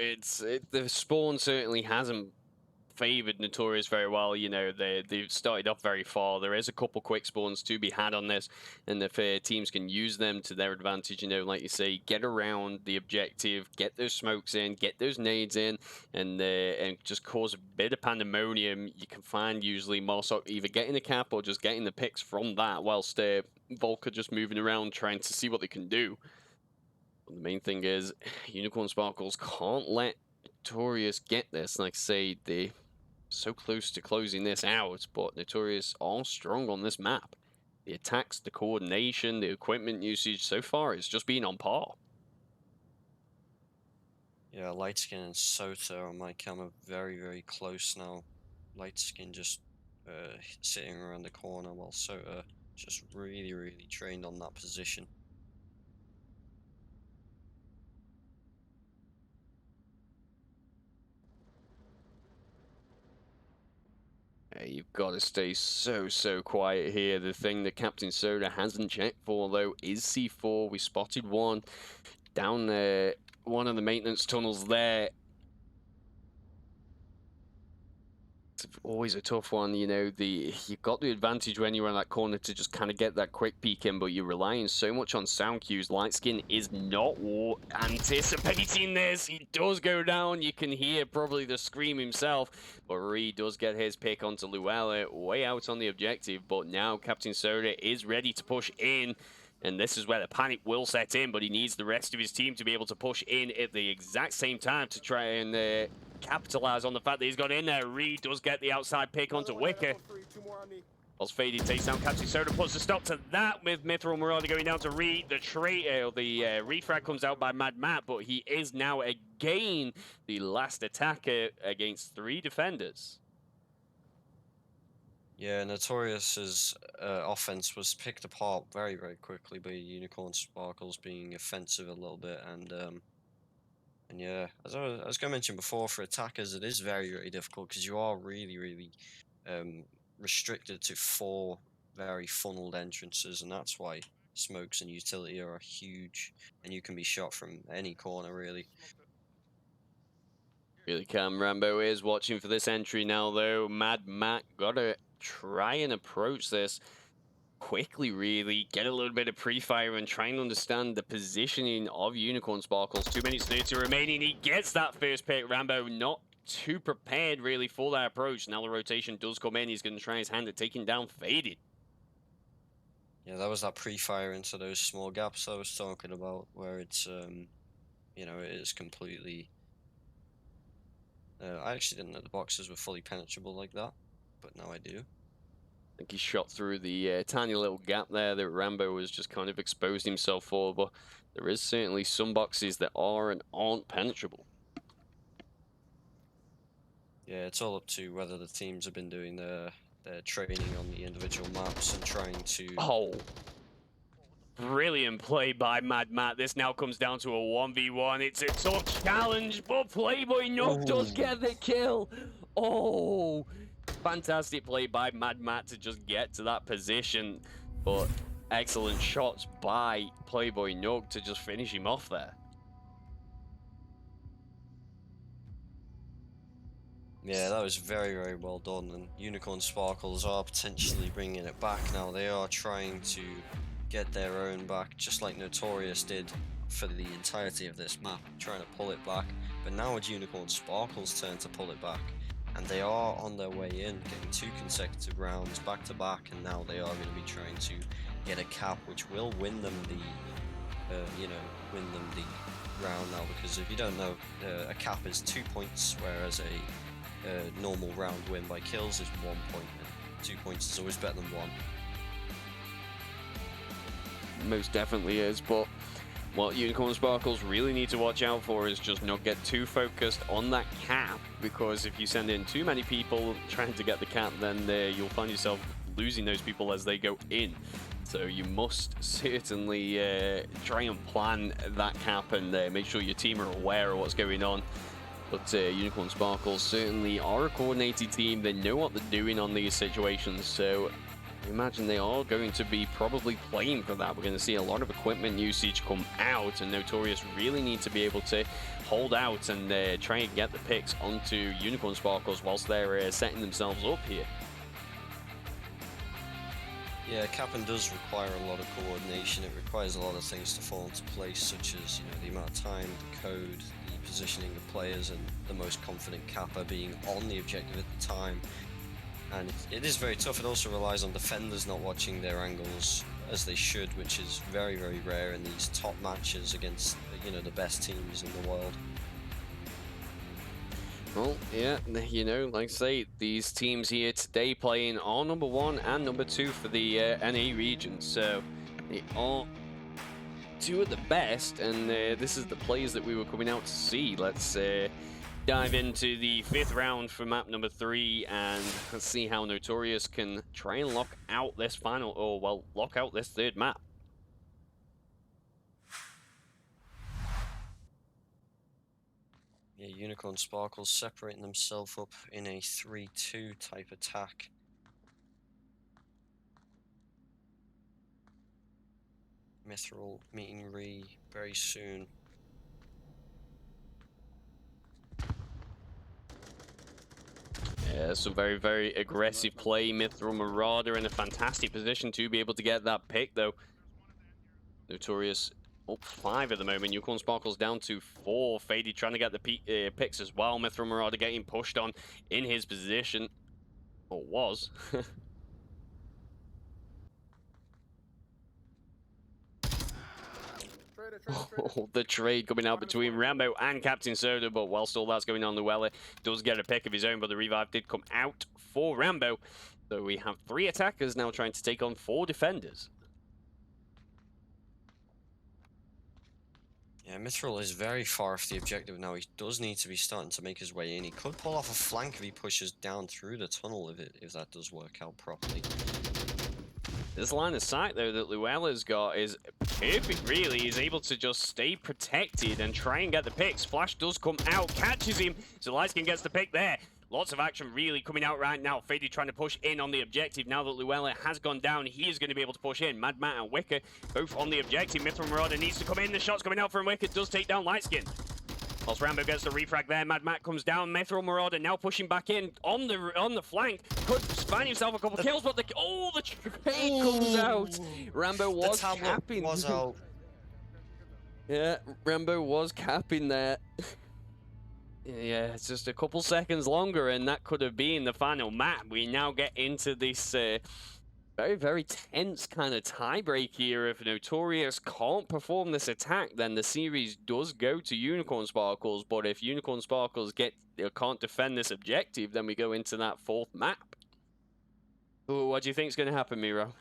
C: the spawn certainly hasn't favored Notorious very well. You know, they've started off very far. There is a couple quick spawns to be had on this, and if teams can use them to their advantage, you know, like you say, get around the objective, get those smokes in, get those nades in, and just cause a bit of pandemonium, you can find usually Marsok either getting the cap or just getting the picks from that, whilst Volker just moving around trying to see what they can do. But the main thing is, Unicorn Sparkles can't let Notorious get this. Like I say, they're so close to closing this out, but Notorious are strong on this map. The attacks, the coordination, the equipment usage, so far it's just been on par.
D: Yeah, Lightskin and Sota on my cam are very, very close now. Lightskin just sitting around the corner, while Sota just really, really trained on that position.
C: You've got to stay so quiet here. The thing that Captain Soda hasn't checked for, though, is C4. We spotted one down there, one of the maintenance tunnels there. It's always a tough one, you know. You've got the advantage when you're in that corner to just kind of get that quick peek in, but you're relying so much on sound cues. Lightskin is not anticipating this. He does go down. You can hear probably the scream himself, but Reed does get his pick onto Luella way out on the objective. But now Captain Soda is ready to push in, and this is where the panic will set in, but he needs the rest of his team to be able to push in at the exact same time to try and capitalize on the fact that he's got in there. Reed does get the outside pick onto Wicker. Whilst Faded takes down Captain Soda, puts a stop to that with Mithril Marauder going down to Reed. The traitor, the refrag comes out by Mad Matt, but he is now again the last attacker against 3 defenders.
D: Yeah, Notorious's offense was picked apart very, very quickly by Unicorn Sparkles being offensive a little bit, and yeah, as I was going to mention before, for attackers it is very, very difficult because you are really, really restricted to 4 very funneled entrances, and that's why smokes and utility are huge, and you can be shot from any corner really.
C: Really calm. Rambo is watching for this entry now, though. Mad Matt gotta try and approach this quickly, really. Get a little bit of pre-fire and try and understand the positioning of Unicorn Sparkles. 2 minutes 30 remaining. He gets that first pick. Rambo not too prepared, really, for that approach. Now the rotation does come in. He's going to try his hand at taking down Faded.
D: Yeah, that was that pre-fire into those small gaps I was talking about, where it's you know, it is completely. I actually didn't know the boxes were fully penetrable like that, but now I do.
C: I think he shot through the tiny little gap there that Rambo was just kind of exposed himself for, but there is certainly some boxes that are and aren't penetrable.
D: Yeah, it's all up to whether the teams have been doing their training on the individual maps and trying to.
C: Oh. Brilliant play by Mad Matt. This now comes down to a 1v1. It's a tough challenge, but Playboy Nook does get the kill. Oh, fantastic play by Mad Matt to just get to that position. But excellent shots by Playboy Nook to just finish him off there.
D: Yeah, that was very, very well done. And Unicorn Sparkles are potentially bringing it back now. They are trying to get their own back, just like Notorious did for the entirety of this map, trying to pull it back. But now it's Unicorn Sparkles' turn to pull it back. And they are on their way in, getting 2 consecutive rounds back to back, and now they are going to be trying to get a cap, which will win them the, win them the round now. Because if you don't know, a cap is 2 points, whereas a normal round win by kills is 1 point, and 2 points is always better than 1.
C: Most definitely is, but what Unicorn Sparkles really need to watch out for is just not get too focused on that cap, because if you send in too many people trying to get the cap, then you'll find yourself losing those people as they go in. So you must certainly try and plan that cap and make sure your team are aware of what's going on. But Unicorn Sparkles certainly are a coordinated team. They know what they're doing on these situations, so I imagine they are going to be probably playing for that. We're going to see a lot of equipment usage come out, and Notorious really need to be able to hold out and try and get the picks onto Unicorn Sparkles whilst they're setting themselves up here.
D: Yeah, capping does require a lot of coordination. It requires a lot of things to fall into place, such as the amount of time, the code, the positioning of players, and the most confident capper being on the objective at the time. And it is very tough. It also relies on defenders not watching their angles as they should, which is very, very rare in these top matches against the best teams in the world.
C: Well, yeah, like I say, these teams here today playing are number 1 and number 2 for the NA region, so they are 2 of the best, and this is the players that we were coming out to see. Let's dive into the 5th round for map number 3, and let's see how Notorious can try and lock out this lock out this 3rd map.
D: Yeah, Unicorn Sparkles separating themselves up in a 3-2 type attack. Mithril meeting Re very soon.
C: Yeah, so very, very aggressive play. Mithril Marauder in a fantastic position to be able to get that pick, though. Notorious up 5 at the moment. Unicorn Sparkles down to 4. Faded trying to get the picks as well. Mithril Marauder getting pushed on in his position. Or was. Oh, the trade coming out between Rambo and Captain Soda, but whilst all that's going on, Llewellyn does get a pick of his own, but the revive did come out for Rambo. So we have 3 attackers now trying to take on 4 defenders.
D: Yeah, Mithril is very far off the objective now. He does need to be starting to make his way in. He could pull off a flank if he pushes down through the tunnel if that does work out properly.
C: This line of sight, though, that Llewellyn's got is perfect, really. He's able to just stay protected and try and get the picks. Flash does come out, catches him, so Lightskin gets the pick there. Lots of action really coming out right now. Faded trying to push in on the objective. Now that Llewellyn has gone down, he is going to be able to push in. Mad Matt and Wicker both on the objective. Mithril Marauder needs to come in. The shot's coming out from Wicker. Does take down Lightskin. Whilst Rambo gets the refrag there, Mad Matt comes down. Mithril Marauder now pushing back in on the flank. Could find himself a couple kills, but the trade comes out. Rambo was capping.
D: Was out.
C: Yeah, Rambo was capping there. Yeah, it's just a couple seconds longer, and that could have been the final map. We now get into this Very, very tense kind of tiebreak here. If Notorious can't perform this attack, then the series does go to Unicorn Sparkles. But if Unicorn Sparkles can't defend this objective, then we go into that fourth map. Ooh, what do you think is going to happen, Miro?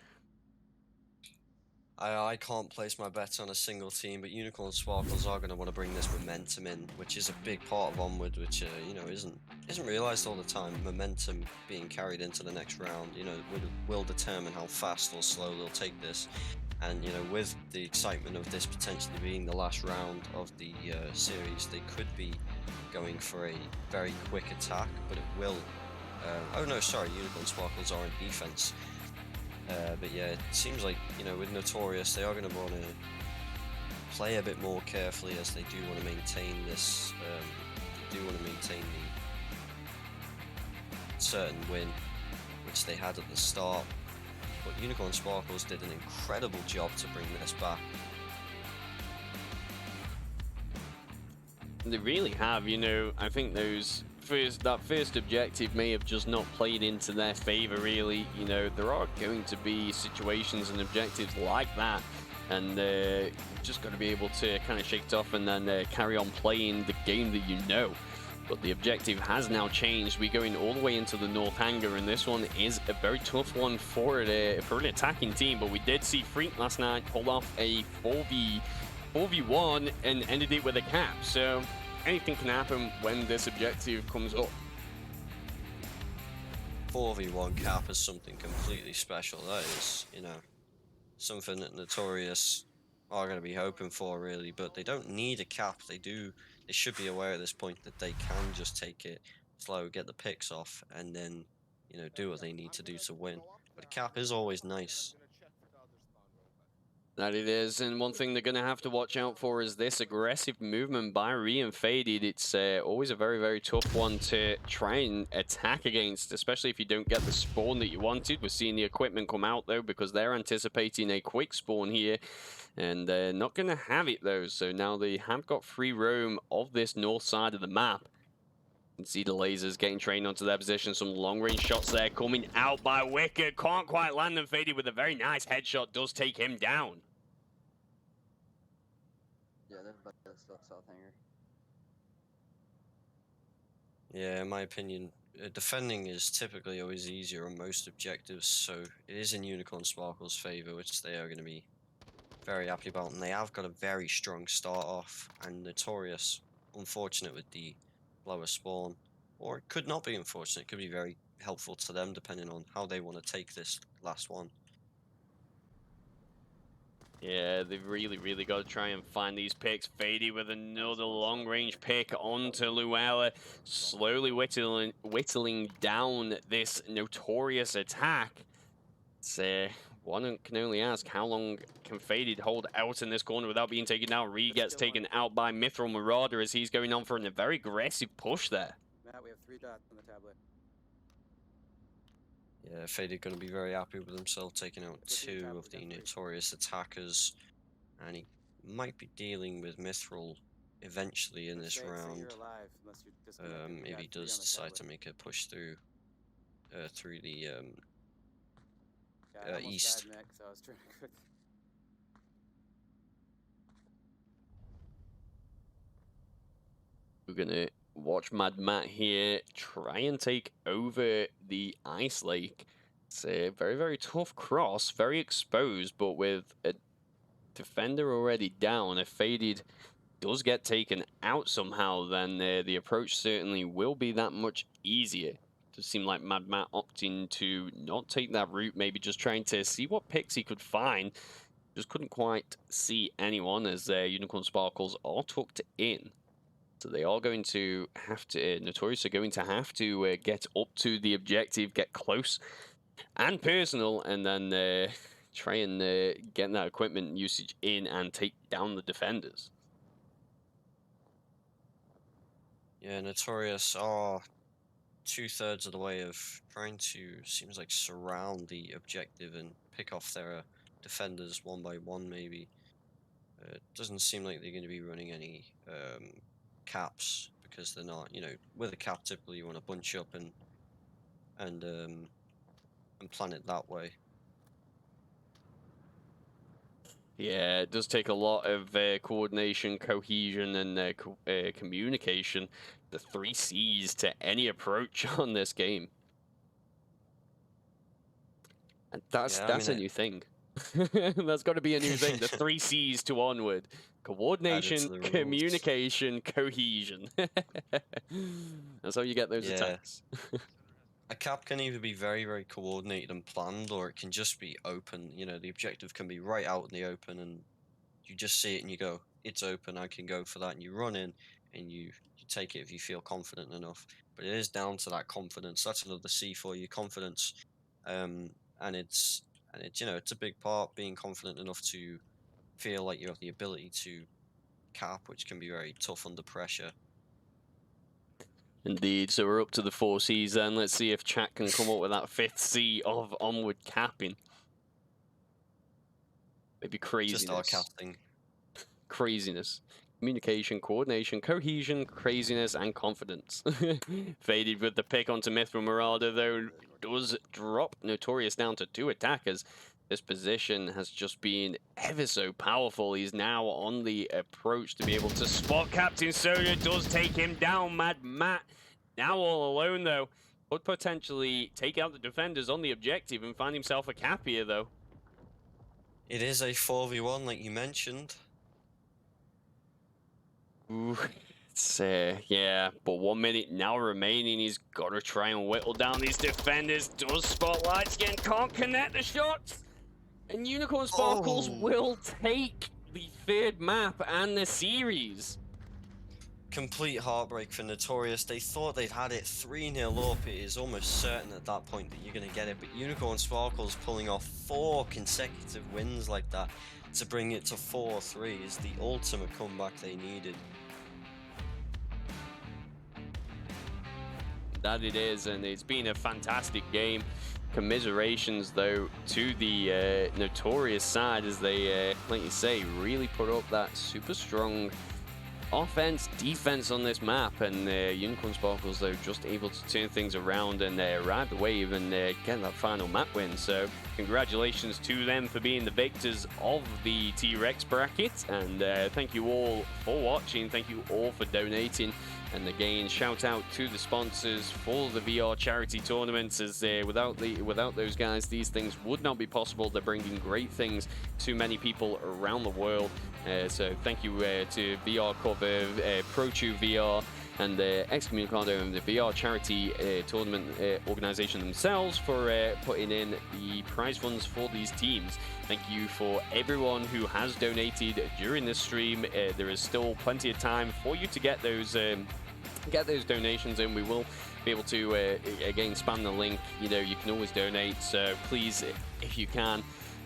D: I can't place my bets on a single team, but Unicorn Sparkles are going to want to bring this momentum in, which is a big part of Onward, which you know isn't realised all the time. Momentum being carried into the next round, you know, will determine how fast or slow they'll take this. And you know, with the excitement of this potentially being the last round of the series, they could be going for a very quick attack, but it will. Oh no, sorry, Unicorn Sparkles are in defense. But yeah, it seems like, you know, with Notorious, they are going to want to play a bit more carefully, as they do want to maintain this. They do want to maintain the certain win, which they had at the start. But Unicorn Sparkles did an incredible job to bring this back.
C: They really have, you know. I think that first objective may have just not played into their favor, really. You know, there are going to be situations and objectives like that, and just got to be able to kind of shake it off and then carry on playing the game that you know. But the objective has now changed. We're going all the way into the North Hangar, and this one is a very tough one for an attacking team. But we did see Freak last night pull off a 4v1 and ended it with a cap. So anything can happen when this objective comes up.
D: 4v1 cap is something completely special. That is, you know, something that Notorious are going to be hoping for, really. But they don't need a cap. They should be aware at this point that they can just take it slow, get the picks off, and then, you know, do what they need to do to win. But a cap is always nice.
C: That it is, and one thing they're going to have to watch out for is this aggressive movement by Re and Faded. It's always a very, very tough one to try and attack against, especially if you don't get the spawn that you wanted. We're seeing the equipment come out, though, because they're anticipating a quick spawn here, and they're not going to have it, though. So now they have got free roam of this north side of the map. You can see the lasers getting trained onto their position. Some long-range shots there coming out by Wicked. Can't quite land them. Faded with a very nice headshot. Does take him down.
F: Yeah, they're about to stuff South Hanger.
D: Yeah, in my opinion, defending is typically always easier on most objectives, so it is in Unicorn Sparkle's favour, which they are going to be very happy about. And they have got a very strong start off, and Notorious, unfortunate with the lower spawn, or it could not be unfortunate. It could be very helpful to them depending on how they want to take this last one.
C: Yeah, they've really, really got to try and find these picks. Faded with another long-range pick onto Luella, slowly whittling down this Notorious attack. It's, one can only ask, how long can Faded hold out in this corner without being taken down? Re gets taken out by Mithril Marauder as he's going on for a very aggressive push there.
E: Matt, we have 3 dots on the tablet.
D: Yeah, Faded going to be very happy with himself, taking out 2 of the Notorious attackers, and he might be dealing with Mithril eventually in this round, if he does decide to make a push through the east.
C: We're gonna watch Mad Matt here try and take over the Ice Lake. It's a very, very tough cross, very exposed, but with a defender already down, if Faded does get taken out somehow, then the approach certainly will be that much easier. It does seem like Mad Matt opting to not take that route, maybe just trying to see what picks he could find. Just couldn't quite see anyone as Unicorn Sparkles are tucked in. So they are going to have to, Notorious are going to have to get up to the objective, get close and personal, and then try and get that equipment usage in and take down the defenders.
D: Yeah, Notorious are 2/3 of the way of trying to, seems like, surround the objective and pick off their defenders one by one, maybe. It doesn't seem like they're going to be running any caps, because they're not, you know, with a cap typically you want to bunch up and plan it that way.
C: Yeah, it does take a lot of coordination, cohesion, and communication. The 3 C's to any approach on this game. And that's
D: Yeah, I
C: a
D: mean,
C: new thing. That's got to be a new thing. The 3 C's to Onward: coordination,
D: the rules.
C: communication, cohesion. That's how you get those
D: Yeah.
C: attacks.
D: A cap can either be very, very coordinated and planned, or it can just be open. You know, the objective can be right out in the open, and you just see it and you go, it's open, I can go for that, and you run in and you take it if you feel confident enough. But it is down to that confidence. That's another C for you, confidence. And it's you know, it's a big part, being confident enough to feel like you have the ability to cap, which can be very tough under pressure.
C: Indeed, so we're up to the 4 C's then. Let's see if chat can come up with that 5th C of Onward capping. Maybe craziness.
D: Just our casting.
C: Craziness. Communication, coordination, cohesion, craziness, and confidence. Faded with the pick onto Mithril Marauder, though, does drop Notorious down to 2 attackers. This position has just been ever so powerful. He's now on the approach to be able to spot Captain Soda. Does take him down. Mad Matt, now all alone, though. Could potentially take out the defenders on the objective and find himself a cap here, though.
D: It is a 4v1, like you mentioned.
C: Ooh, it's, yeah, but 1 minute now remaining. He's got to try and whittle down these defenders. Does spotlights again, can't connect the shots. And Unicorn Sparkles will take the 3rd map and the series.
D: Complete heartbreak for Notorious. They thought they'd had it 3-0 up. It is almost certain at that point that you're going to get it. But Unicorn Sparkles pulling off 4 consecutive wins like that to bring it to 4-3 is the ultimate comeback they needed.
C: That it is, and it's been a fantastic game. Commiserations, though, to the Notorious side as they, like you say, really put up that super strong offense, defense on this map, and Unicorn Sparkles, though, just able to turn things around and ride the wave and get that final map win. So congratulations to them for being the victors of the T-Rex bracket, and thank you all for watching. Thank you all for donating. And again, shout out to the sponsors for the VR charity tournaments, as without those guys, these things would not be possible. They're bringing great things to many people around the world. So thank you to VR Cover, ProTube VR, and Excommunicado and the VR charity tournament organization themselves for putting in the prize funds for these teams. Thank you for everyone who has donated during this stream. There is still plenty of time for you to get those donations in. We will be able to again spam the link. You know, you can always donate, so please, if you can,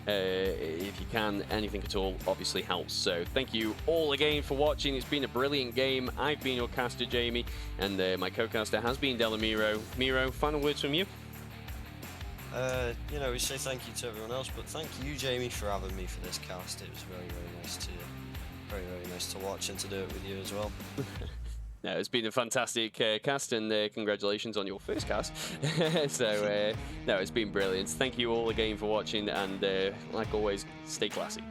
C: anything at all obviously helps. So thank you all again for watching. It's been a brilliant game. I've been your caster, Jamie, and my co-caster has been Delamiro. Miro, final words from you?
D: You know, we say thank you to everyone else, but thank you, Jamie, for having me for this cast. It was very, very nice to watch and to do it with you as well.
C: No, it's been a fantastic cast, and congratulations on your first cast. So, no, it's been brilliant. Thank you all again for watching, and like always, stay classy.